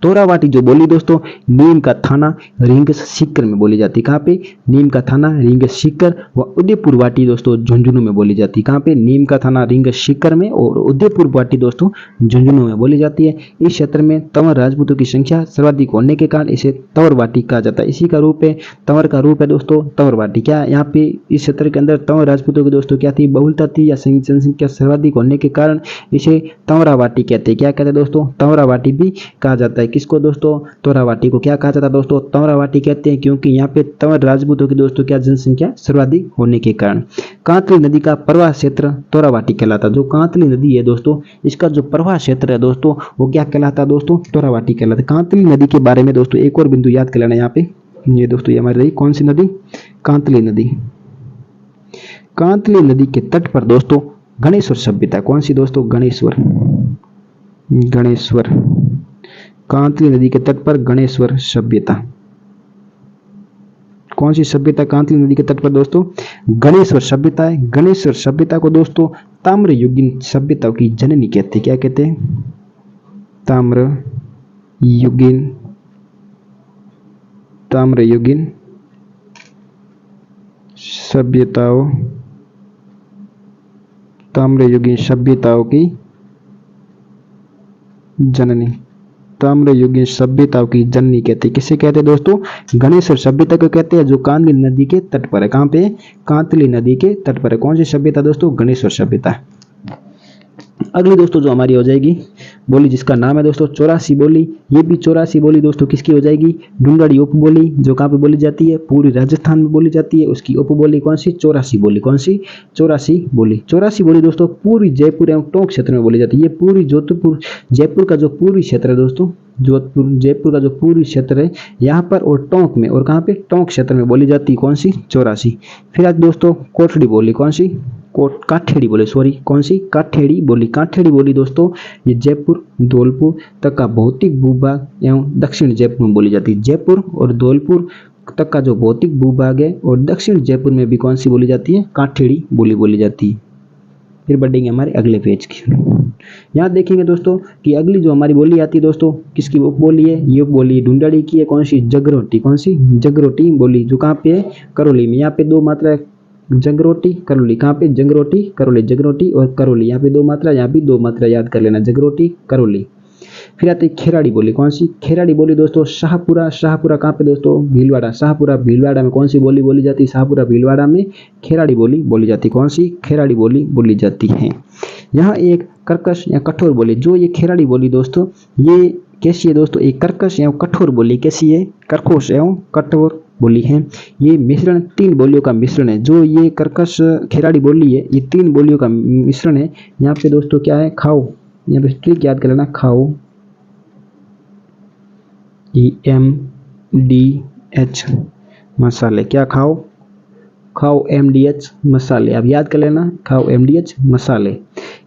तोरावाटी जो बोली दोस्तों नीम का थाना रिंग सीकर में बोली जाती। कहाँ पे? नीम का थाना रिंग सीकर व उदयपुर वाटी दोस्तों झुंझुनू में बोली जाती। कहाँ पे? नीम का थाना रिंग सीकर में और उदयपुर वाटी दोस्तों झुंझुनू में बोली जाती है। इस क्षेत्र में तंवर राजपूतों की संख्या सर्वाधिक होने के कारण इसे तंवर वाटी कहा जाता है। इसी का रूप है, तंवर का रूप है दोस्तों तंवर वाटी। क्या यहाँ पे इस क्षेत्र के अंदर तंवर राजपूतों की दोस्तों क्या थी? बहुलता थी या जनसंख्या सर्वाधिक होने के कारण इसे तंवरा वाटी कहते हैं। क्या कहते हैं दोस्तों? तंवरा वाटी भी कहा जाता है। किसको दोस्तों? तोरावाटी को क्या कहा जाता है दोस्तों? तंवरावाटी कहते हैं, क्योंकि यहाँ पे तंवर राजपूतों की दोस्तों क्या जनसंख्या सर्वाधिक होने के कारण। कांतली नदी का प्रवाह क्षेत्र तोरावाटी कहलाता है। जो कांतली नदी है दोस्तों इसका जो प्रवाह क्षेत्र है दोस्तों वो क्या कहलाता है दोस्तों? तोरावाटी कहलाता है। कांतली नदी के बारे में दोस्तों एक और बिंदु याद कर लेना यहाँ पे। ये दोस्तों ये हमारी रही कौन सी नदी? कांतली नदी। कांतली नदी के तट पर दोस्तों गणेश्वर सभ्यता। कौन सी दोस्तों? गणेश्वर। गणेश्वर। कांतली नदी के तट पर गणेश्वर सभ्यता। कौन सी सभ्यता कांतली नदी के तट पर दोस्तों? गणेश्वर सभ्यता है। गणेश्वर सभ्यता को दोस्तों ताम्रयुगीन सभ्यताओं की जननी कहते हैं। क्या कहते हैं? ताम्रयुगीन। ताम्रयुगीन सभ्यताओं। ताम्रयुगीन सभ्यताओं की जननी। ताम्रयुगीन सभ्यताओं की जननी कहते हैं। किसे कहते हैं दोस्तों? गणेश्वर सभ्यता को कहते हैं, जो कांतली नदी के तट पर है। कहां पे? कांतली नदी के तट पर है। कौन सी सभ्यता दोस्तों? गणेश्वर सभ्यता। अगली दोस्तों जो हमारी हो जाएगी बोली जिसका नाम है दोस्तों 84 बोली। ये भी 84 बोली दोस्तों किसकी हो जाएगी? ढूंढाड़ी उपबोली, जो कहाँ पे बोली जाती है? पूरी राजस्थान में बोली जाती है। उसकी उपबोली कौन सी? 84 बोली। कौन सी? 84 बोली। 84 बोली दोस्तों पूरी जयपुर एवं टोंक क्षेत्र में बोली जाती है। ये पूरी जोधपुर जयपुर का जो पूरी क्षेत्र है दोस्तों, जोधपुर जयपुर का जो पूरी क्षेत्र है यहाँ पर और टोंक में, और कहाँ पे? टोंक क्षेत्र में बोली जाती है। कौन सी? 84। फिर आज दोस्तों कोठड़ी बोली। कौन सी? काठेड़ी बोली, सॉरी कौन सी? काठेड़ी बोली। काठेड़ी बोली दोस्तों ये जयपुर धौलपुर तक का भौतिक भूभाग एवं दक्षिण जयपुर में बोली जाती है। जयपुर और धौलपुर तक का जो भौतिक भूभाग है और दक्षिण जयपुर में भी कौन सी बोली जाती है? काठेड़ी बोली बोली जाती है। फिर बढ़ेंगे हमारे अगले पेज की। यहाँ देखेंगे दोस्तों कि अगली जो हमारी बोली आती है दोस्तों किसकी बोली है? ये बोली ढूंढाड़ी की है। कौन सी? जगरोटी। कौन सी? जगरोटी बोली, जो कहाँ पे है? करौली में। यहाँ पे दो मात्रा जगरोटी करौली। कहाँ पे? जगरोटी करौली। जगरोटी और करौली यहाँ पे दो मात्रा, यहाँ भी दो मात्रा याद कर लेना, जगरोटी करौली। फिर आती है खेराड़ी बोली। कौन सी? खेराड़ी बोली दोस्तों शाहपुरा। शाहपुरा कहाँ पे दोस्तों? भीलवाड़ा। शाहपुरा भीलवाड़ा में कौन सी बोली बोली जाती है? शाहपुरा भीलवाड़ा में खेराड़ी बोली बोली जाती है। कौन सी? खेराड़ी बोली बोली जाती है। यहाँ एक कर्कश या कठोर बोली, जो ये खेराड़ी बोली दोस्तों ये कैसी है दोस्तों? एक कर्कश एवं कठोर बोली। कैसी है? कर्कश एवं कठोर बोली है। ये मिश्रण तीन बोलियों का मिश्रण है। जो ये कर्कश खेराड़ी बोली है ये तीन बोलियों का मिश्रण है। यहाँ पे दोस्तों क्या है? खाओ। यहाँ पे ट्रिक याद कर लेना, खाओ MDH मसाले। क्या खाओ? खाओ MDH मसाले। अब याद कर लेना, खाओ MDH मसाले।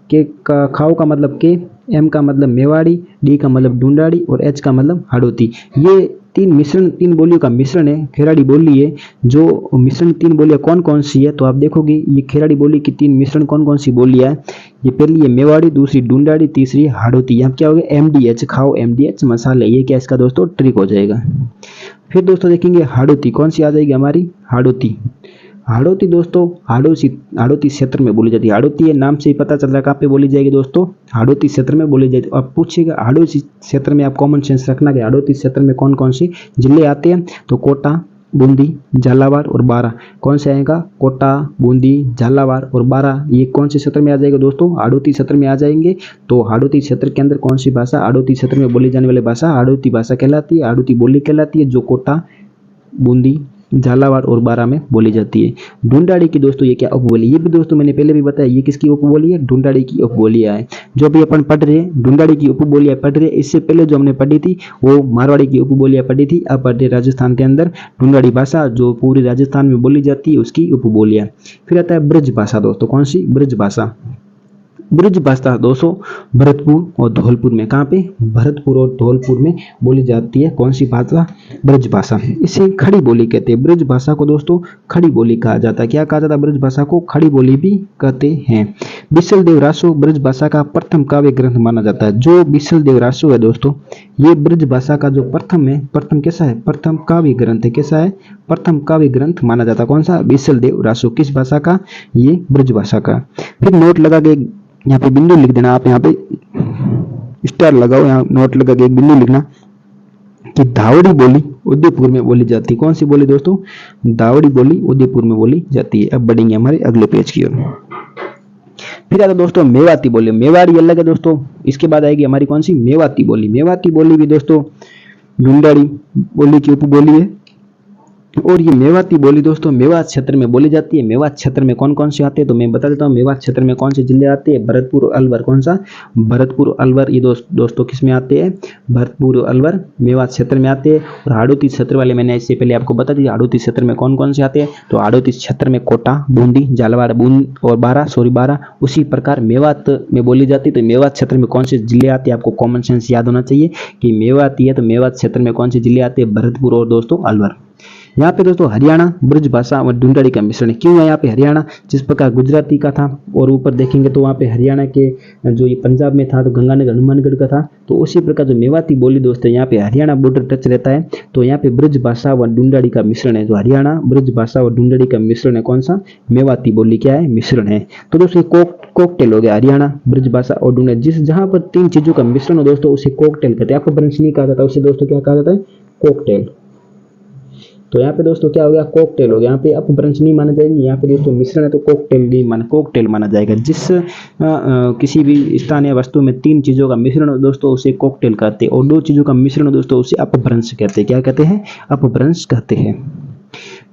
के का खाओ का मतलब के, एम का मतलब मेवाड़ी, डी का मतलब ढूंढाड़ी और एच का मतलब हाड़ौती। ये तीन बोलियों का मिश्रण है, खेराड़ी बोली है। जो मिश्रण तीन बोलियां कौन कौन सी है तो आप देखोगे ये खेराड़ी बोली की तीन मिश्रण कौन कौन सी बोलियां है। ये पहली है मेवाड़ी, दूसरी ढूंढाड़ी, तीसरी हाड़ौती। यहाँ क्या हो गया? MDH खाओ MDH मसाले। ये क्या इसका दोस्तों ट्रिक हो जाएगा। फिर दोस्तों देखेंगे हाड़ौती। कौन सी आ जाएगी हमारी? हाड़ौती। हाड़ौती दोस्तों हाड़ौती क्षेत्र में बोली जाती है। हाड़ौती ये नाम से ही पता चल रहा है कहाँ पे बोली जाएगी दोस्तों, हाड़ौती क्षेत्र में बोली जाएगी। अब पूछिएगा हाड़ौती क्षेत्र में आप कॉमन सेंस रखना कि हाड़ौती क्षेत्र में कौन कौन से जिले आते हैं, तो कोटा, बूंदी, झालावाड़ और बारां। कौन से आएगा, कोटा, बूंदी, झालावाड़ और बारां, ये कौन से क्षेत्र में आ जाएगा दोस्तों, हाड़ौती क्षेत्र में आ जाएंगे। तो हाड़ौती क्षेत्र के अंदर कौन सी भाषा, हाड़ौती क्षेत्र में बोली जाने वाली भाषा हाड़ौती भाषा कहलाती है, हाड़ौती बोली कहलाती है, जो कोटा, बूंदी, झालावाड़ और बारां में बोली जाती है। ढूंढाड़ी की दोस्तों ये क्या उपबोली, ये भी दोस्तों मैंने पहले भी बताया, ये किसकी उपबोली है, ढूंढाड़ी की उपबोलियां है। जो भी अपन पढ़ रहे हैं ढूंढाड़ी की उपबोलियां पढ़ रहे हैं, इससे पहले जो हमने पढ़ी थी वो मारवाड़ी की उपबोलियां पढ़ी थी। अब पढ़ रहे राजस्थान के अंदर ढूंढाड़ी भाषा जो पूरी राजस्थान में बोली जाती है उसकी उपबोलियां। फिर आता है ब्रज भाषा दोस्तों, कौन सी, ब्रज भाषा। ब्रज भाषा दोस्तों भरतपुर और धौलपुर में, कहाँ पे, भरतपुर और धौलपुर में बोली जाती है। कौन सी भाषा, ब्रज भाषा। इसे खड़ी बोली कहते हैं। ब्रज भाषा को दोस्तों खड़ी बोली कहा जाता है। क्या कहा जाता है, ब्रज भाषा को खड़ी बोली भी कहते हैं। बिसल देव रासो ब्रज भाषा का प्रथम काव्य ग्रंथ माना जाता है। जो बिसल देव रासो है दोस्तों, ये ब्रज भाषा का जो प्रथम है, प्रथम कैसा है, प्रथम काव्य ग्रंथ है। कैसा है, प्रथम काव्य ग्रंथ माना जाता है। कौन सा, बिसल देव रासो। किस भाषा का, ये ब्रज भाषा का। फिर नोट लगा के यहाँ पे बिंदु लिख देना, आप यहाँ पे स्टार लगाओ, यहाँ नोट लगा के एक बिंदु लिखना कि धावड़ी बोली उदयपुर में बोली जाती है। कौन सी बोली दोस्तों, धावड़ी बोली उदयपुर में बोली जाती है। अब बढ़ेंगे हमारे अगले पेज की ओर। फिर आता दोस्तों मेवाती बोली। मेवाड़ी अलग है दोस्तों, इसके बाद आएगी हमारी कौन सी, मेवाती बोली। मेवाती बोली भी दोस्तों ढूंढाड़ी बोली की उपबोली है। और ये मेवाती बोली दोस्तों मेवात क्षेत्र में बोली जाती है। मेवात क्षेत्र में कौन कौन से आते हैं, तो मैं बता देता हूँ। मेवात क्षेत्र में कौन से जिले आते हैं, भरतपुर और अलवर। कौन सा, भरतपुर और अलवर, ये दोस्तों किस में आते हैं, भरतपुर और अलवर मेवात क्षेत्र में आते हैं। और हाड़ौती क्षेत्र वाले मैंने इससे पहले आपको बता दिया, हाड़ौती क्षेत्र में कौन कौन से आते हैं, तो हाड़ौती क्षेत्र में कोटा, बूंदी, झालावाड़, और बारां। उसी प्रकार मेवात में बोली जाती है। तो मेवात क्षेत्र में कौन से जिले आते हैं, आपको कॉमन सेंस याद होना चाहिए कि मेवाती है तो मेवात क्षेत्र में कौन से जिले आते हैं, भरतपुर और दोस्तों अलवर। यहाँ पे दोस्तों हरियाणा ब्रज भाषा और ढूंढाड़ी का मिश्रण है। क्यों है यहाँ पे हरियाणा, जिस प्रकार गुजराती का था, और ऊपर देखेंगे तो वहाँ पे हरियाणा के जो ये पंजाब में था तो गंगानगर हनुमानगढ़ का था, तो उसी प्रकार जो मेवाती बोली दोस्तों यहाँ पे हरियाणा बॉर्डर टच रहता है। तो यहाँ पे ब्रज भाषा व ढूंढाड़ी का मिश्रण है। जो हरियाणा ब्रज भाषा और ढूंढाड़ी का मिश्रण है, कौन सा, मेवाती बोली क्या है, मिश्रण है। तो दोस्तों कॉकटेल हो गया, हरियाणा ब्रज भाषा और ढूंढाड़ी। जिस जहाँ पर तीन चीजों का मिश्रण हो दोस्तों उसे कॉकटेल कहते हैं। आपको ब्रंच नहीं कहा जाता, उसे दोस्तों क्या कहा जाता है, कॉकटेल। तो यहाँ पे दोस्तों क्या हो गया, कॉकटेल हो गया। यहाँ पे अपभ्रंश नहीं माना जाएंगे, यहाँ पे दोस्तों मिश्रण है तो कॉकटेल माना जाएगा। जिस किसी भी स्थान या वस्तु में तीन चीजों का मिश्रण हो दोस्तों उसे कॉकटेल कहते हैं, और दो चीजों का मिश्रण हो दोस्तों उसे अपभ्रंश कहते हैं। क्या कहते हैं, अपभ्रंश कहते हैं।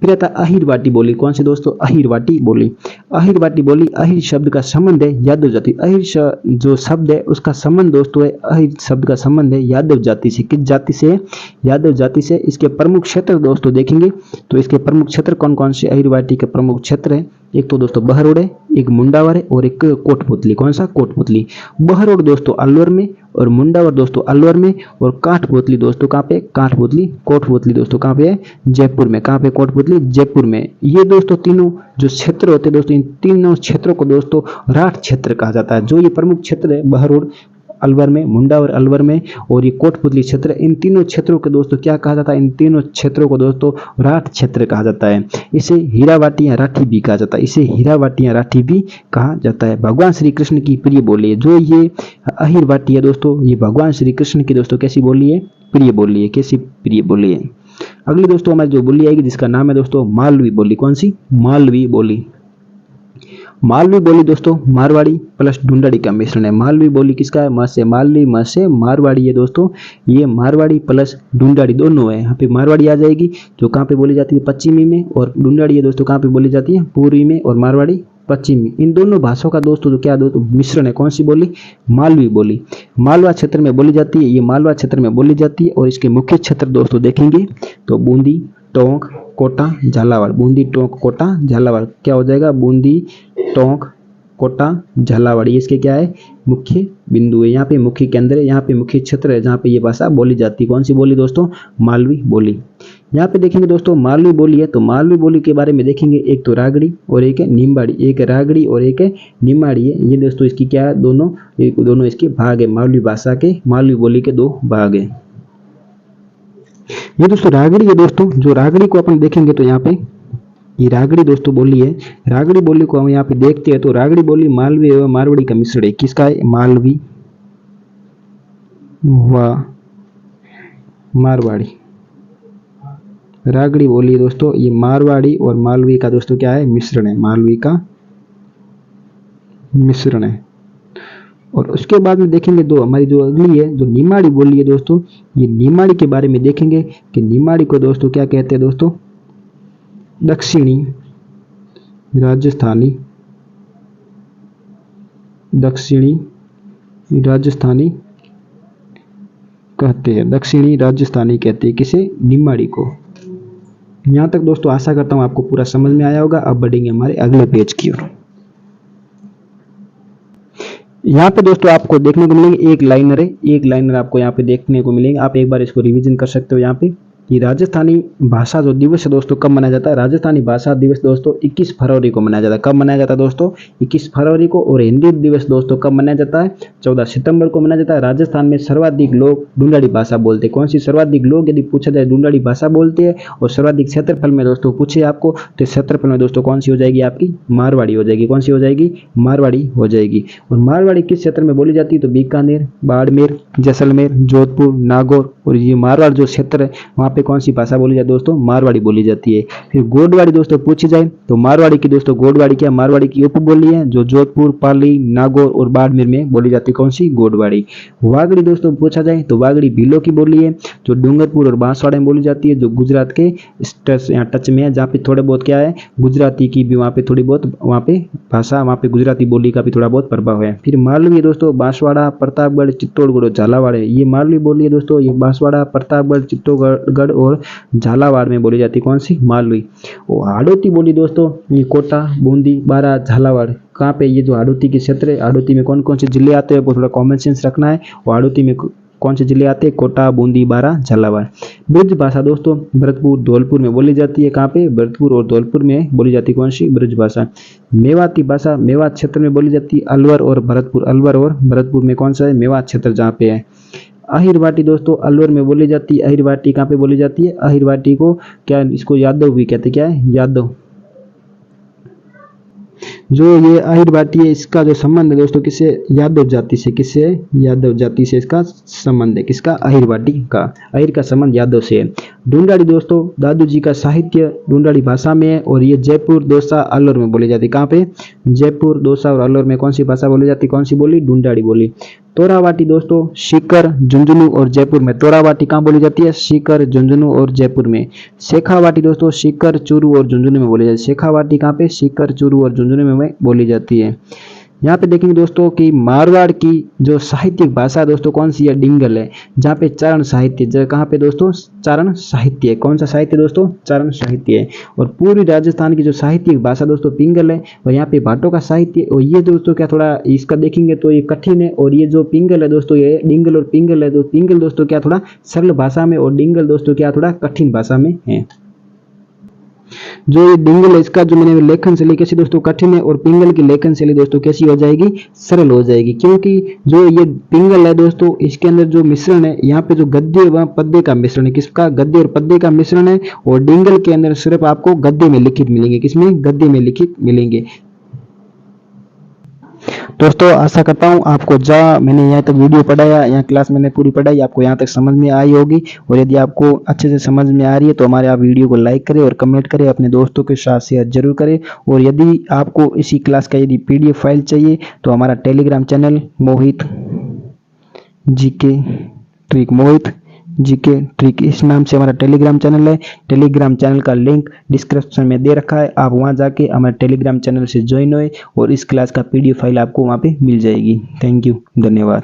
फिर आता अहिरवाटी बोली। कौन सी दोस्तों, अहिरवाटी बोली। अहिरवाटी बोली, अहिर शब्द का संबंध है यादव जाति। अहिर जो शब्द है उसका संबंध दोस्तों है, अहिर शब्द का संबंध है यादव जाति से। किस जाति से, यादव जाति से। इसके प्रमुख क्षेत्र दोस्तों देखेंगे तो इसके प्रमुख क्षेत्र कौन कौन से अहिरवाटी के प्रमुख क्षेत्र है, एक तो दोस्तों बहरोड है, एक मुंडावर है और एक कोटपुतली। कौन सा, कोटपुतली। बहरोड दोस्तों अलवर में, और मुंडावर दोस्तों अलवर में, और काठपुतली दोस्तों कहाँ पे, काठपुतली, कोटपुतली दोस्तों कहाँ पे है, जयपुर में। कहाँ पे, कोटपुतली, जयपुर में। ये दोस्तों तीनों जो क्षेत्र होते हैं दोस्तों, इन तीनों क्षेत्रों को दोस्तों राठ क्षेत्र कहा जाता है। जो ये प्रमुख क्षेत्र है बहरोड अलवर में, मुंडावर अलवर में और ये कोटपुतली क्षेत्र, इन तीनों क्षेत्रों को दोस्तों क्या कहा जाता है, इन तीनों क्षेत्रों को दोस्तों राठ क्षेत्र कहा जाता है। इसे हीरावाटी या राठी भी कहा जाता है, इसे हीरावाटी या राठी भी कहा जाता है। भगवान श्री कृष्ण की प्रिय बोली है। जो ये अहिरवाटी है दोस्तों, ये भगवान श्री कृष्ण की दोस्तों कैसी बोली है, प्रिय बोली है। कैसी, प्रिय बोली है। अगली दोस्तों हमारी जो बोली आएगी जिसका नाम है दोस्तों मालवी बोली। कौन सी, मालवी बोली। मालवी बोली दोस्तों मारवाड़ी प्लस ढूंढाड़ी का मिश्रण है। मालवी बोली किसका है, म से मालवी, म से मारवाड़ी है दोस्तों। ये मारवाड़ी प्लस ढूंढाड़ी दोनों है। यहाँ पे मारवाड़ी आ जाएगी जो कहाँ पे बोली जाती है, पश्चिमी में, और ढूंढाड़ी है दोस्तों कहाँ पे बोली जाती है, पूर्वी में, और मारवाड़ी पश्चिमी। इन दोनों भाषाओं का दोस्तों जो क्या दोस्तों मिश्रण है। कौन सी बोली, मालवी बोली। मालवा क्षेत्र में बोली जाती है, ये मालवा क्षेत्र में बोली जाती है। और इसके मुख्य क्षेत्र दोस्तों देखेंगे तो बूंदी, टोंक, कोटा, झालावाड़। बूंदी, टोंक, कोटा, झालावाड़। क्या हो जाएगा, बूंदी, टोंक, कोटा, झालावाड़। ये इसके क्या है, मुख्य बिंदु है। यहाँ पे मुख्य केंद्र है, यहाँ पे मुख्य क्षेत्र है जहाँ पे ये भाषा बोली जाती है। कौन सी बोली दोस्तों, मालवी बोली। यहाँ पे देखेंगे दोस्तों मालवी बोली है, तो मालवी बोली के बारे में देखेंगे, एक तो रागड़ी और एक है निम्बाड़ी। एक रागड़ी और एक है निम्बाड़ी है। ये दोस्तों इसकी क्या है, दोनों इसके भाग है। मालवी भाषा के, मालवी बोली के दो भाग है। ये दोस्तों रागड़ी है दोस्तों। जो रागड़ी को अपन देखेंगे तो यहाँ पे ये रागड़ी दोस्तों बोली है। रागड़ी बोली को हम यहाँ पे देखते हैं तो रागड़ी बोली मालवी एवं मारवाड़ी का मिश्रण है। किसका है? मालवी व मारवाड़ी। रागड़ी बोली दोस्तों ये मारवाड़ी और मालवी का दोस्तों क्या है? मिश्रण है, मालवी का मिश्रण है। और उसके बाद में देखेंगे दो हमारी जो अगली है जो निमाड़ी बोली है दोस्तों, ये निमाड़ी के बारे में देखेंगे कि निमाड़ी को दोस्तों क्या कहते हैं दोस्तों? दक्षिणी राजस्थानी, दक्षिणी राजस्थानी कहते हैं, दक्षिणी राजस्थानी कहते हैं किसे? निमाड़ी को। यहाँ तक दोस्तों आशा करता हूँ आपको पूरा समझ में आया होगा। अब बढ़ेंगे हमारे अगले पेज की ओर। यहाँ पे दोस्तों आपको देखने को मिलेंगे एक लाइनर है, एक लाइनर आपको यहाँ पे देखने को मिलेंगे। आप एक बार इसको रिवीजन कर सकते हो। यहाँ पे ये राजस्थानी भाषा जो दिवस है दोस्तों कब मनाया जाता है? राजस्थानी भाषा दिवस दोस्तों 21 फरवरी को मनाया जाता है। कब मनाया जाता है दोस्तों? 21 फरवरी को। और हिंदी दिवस दोस्तों कब मनाया जाता है? 14 सितंबर को मनाया जाता है। राजस्थान में सर्वाधिक लोग ढूंढाड़ी भाषा बोलते हैं। कौन सी सर्वाधिक लोग यदि पूछा जाए ढूंढाड़ी भाषा बोलते हैं। और सर्वाधिक क्षेत्रफल में दोस्तों पूछे आपको तो क्षेत्रफल में दोस्तों कौन सी हो जाएगी? आपकी मारवाड़ी हो जाएगी। कौन सी हो जाएगी? मारवाड़ी हो जाएगी। और मारवाड़ी किस क्षेत्र में बोली जाती है? तो बीकानेर, बाड़मेर, जैसलमेर, जोधपुर, नागौर और ये मारवाड़ जो क्षेत्र है वहाँ पे कौन सी भाषा बोली जाती है दोस्तों? मारवाड़ी बोली जाती है। फिर गोडवाड़ी दोस्तों पूछी जाए तो मारवाड़ी की दोस्तों गोडवाड़ी क्या? मारवाड़ी की उपबोली है जो जोधपुर, पाली, नागौर और बाड़मेर में बोली जाती है। कौन सी? गोडवाड़ी। वागड़ी दोस्तों पूछा जाए तो वागड़ी भीलों की बोली है जो डूंगरपुर और बांसवाड़ा में बोली जाती है, जो गुजरात के यहाँ टच में है, जहाँ पे थोड़े बहुत क्या है गुजराती की भी वहाँ पे थोड़ी बहुत वहाँ पे भाषा, वहाँ पे गुजराती बोली का भी थोड़ा बहुत प्रभाव है। फिर मालवी दोस्तों बांसवाड़ा, प्रतापगढ़, चित्तौड़गढ़ और झालावाड़ है, ये मालवी बोली है दोस्तों। ये बांसवाड़ा, प्रतापगढ़, चित्तौड़गढ़ और झालावाड़ में बोली जाती है। कौन सी? मालवी। और हाड़ौती बोली दोस्तों ये कोटा, बूंदी, बारा, झालावाड़ कहाँ पे? ये जो हाड़ौती के क्षेत्र है, हाड़ौती में कौन कौन से जिले आते हैं वो थोड़ा कॉमन सेंस रखना है। और हाड़ौती में कौन से जिले आते हैं? कोटा, बूंदी, बारा, झालावाड़। ब्रज भाषा दोस्तों भरतपुर, धौलपुर में बोली जाती है। कहाँ पे? भरतपुर और धौलपुर में बोली जाती है। कौन सी? ब्रज भाषा। मेवाती भाषा मेवात क्षेत्र में बोली जाती है। अलवर और भरतपुर, अलवर और भरतपुर में कौन सा है? मेवात क्षेत्र जहाँ पे है। अहिरवाटी दोस्तों अलवर में बोली जाती है। अहिरवाटी कहाँ पे बोली जाती है? अहिरवाटी को क्या इसको यादव भी कहते हैं। क्या है? यादव। जो ये अहिरवाटी है इसका जो संबंध है दोस्तों किससे? यादव जाति से। किससे? यादव जाति से इसका संबंध है। किसका? अहिरवाटी का। अहिर का संबंध यादव से है। ढूंढाड़ी दोस्तों दादू जी का साहित्य ढूंढाड़ी भाषा में है और ये जयपुर, दौसा, अलवर में बोली जाती है। कहाँ पे? जयपुर, दौसा और अलवर में कौन सी भाषा बोली जाती है? कौन सी बोली? ढूंढाड़ी बोली। तोरावाटी दोस्तों सीकर, झुंझुनू और जयपुर में। तोरावाटी कहाँ बोली जाती है? सीकर, झुंझुनू और जयपुर में। शेखावाटी दोस्तों सीकर, चूरू और झुंझुनू में बोली जाती है। शेखावाटी कहाँ पे? सीकर, चूरू और झुंझुनू में बोली जाती है। यहाँ पे देखेंगे दोस्तों कि मारवाड़ की जो साहित्यिक भाषा दोस्तों कौन सी है? डिंगल है। जहाँ पे चारण साहित्य, कहाँ पे दोस्तों? चारण साहित्य है। कौन सा साहित्य दोस्तों? चारण साहित्य है। और पूर्वी राजस्थान की जो साहित्यिक भाषा दोस्तों पिंगल है और यहाँ पे भाटों का साहित्य। और ये दोस्तों क्या थोड़ा इसका देखेंगे तो ये कठिन है। और ये जो पिंगल है दोस्तों ये डिंगल और पिंगल है। तो पिंगल दोस्तों क्या थोड़ा सरल भाषा में और डिंगल दोस्तों क्या थोड़ा कठिन भाषा में है। जो ये डिंगल है इसका जो मैंने लेखन शैली कैसी दोस्तों कठिन है और पिंगल की लेखन शैली दोस्तों कैसी हो जाएगी? सरल हो जाएगी। क्योंकि जो ये पिंगल है दोस्तों इसके अंदर जो मिश्रण है यहाँ पे जो गद्य व पद्य का मिश्रण है। किसका? गद्य और पद्य का मिश्रण है। और डिंगल के अंदर सिर्फ आपको गद्य में लिखित मिलेंगे। किसमें? गद्य में लिखित मिलेंगे। दोस्तों आशा करता हूँ आपको जहाँ मैंने यहाँ तक वीडियो पढ़ाया, यहाँ क्लास मैंने पूरी पढ़ाई, आपको यहाँ तक समझ में आई होगी। और यदि आपको अच्छे से समझ में आ रही है तो हमारे आप वीडियो को लाइक करें और कमेंट करें, अपने दोस्तों के साथ शेयर जरूर करें। और यदि आपको इसी क्लास का यदि PDF फाइल चाहिए तो हमारा टेलीग्राम चैनल मोहित जीके ट्रिक, मोहित जीके ट्रिक इस नाम से हमारा टेलीग्राम चैनल है। टेलीग्राम चैनल का लिंक डिस्क्रिप्शन में दे रखा है। आप वहां जाके हमारे टेलीग्राम चैनल से ज्वाइन होए और इस क्लास का PDF फाइल आपको वहां पे मिल जाएगी। थैंक यू, धन्यवाद।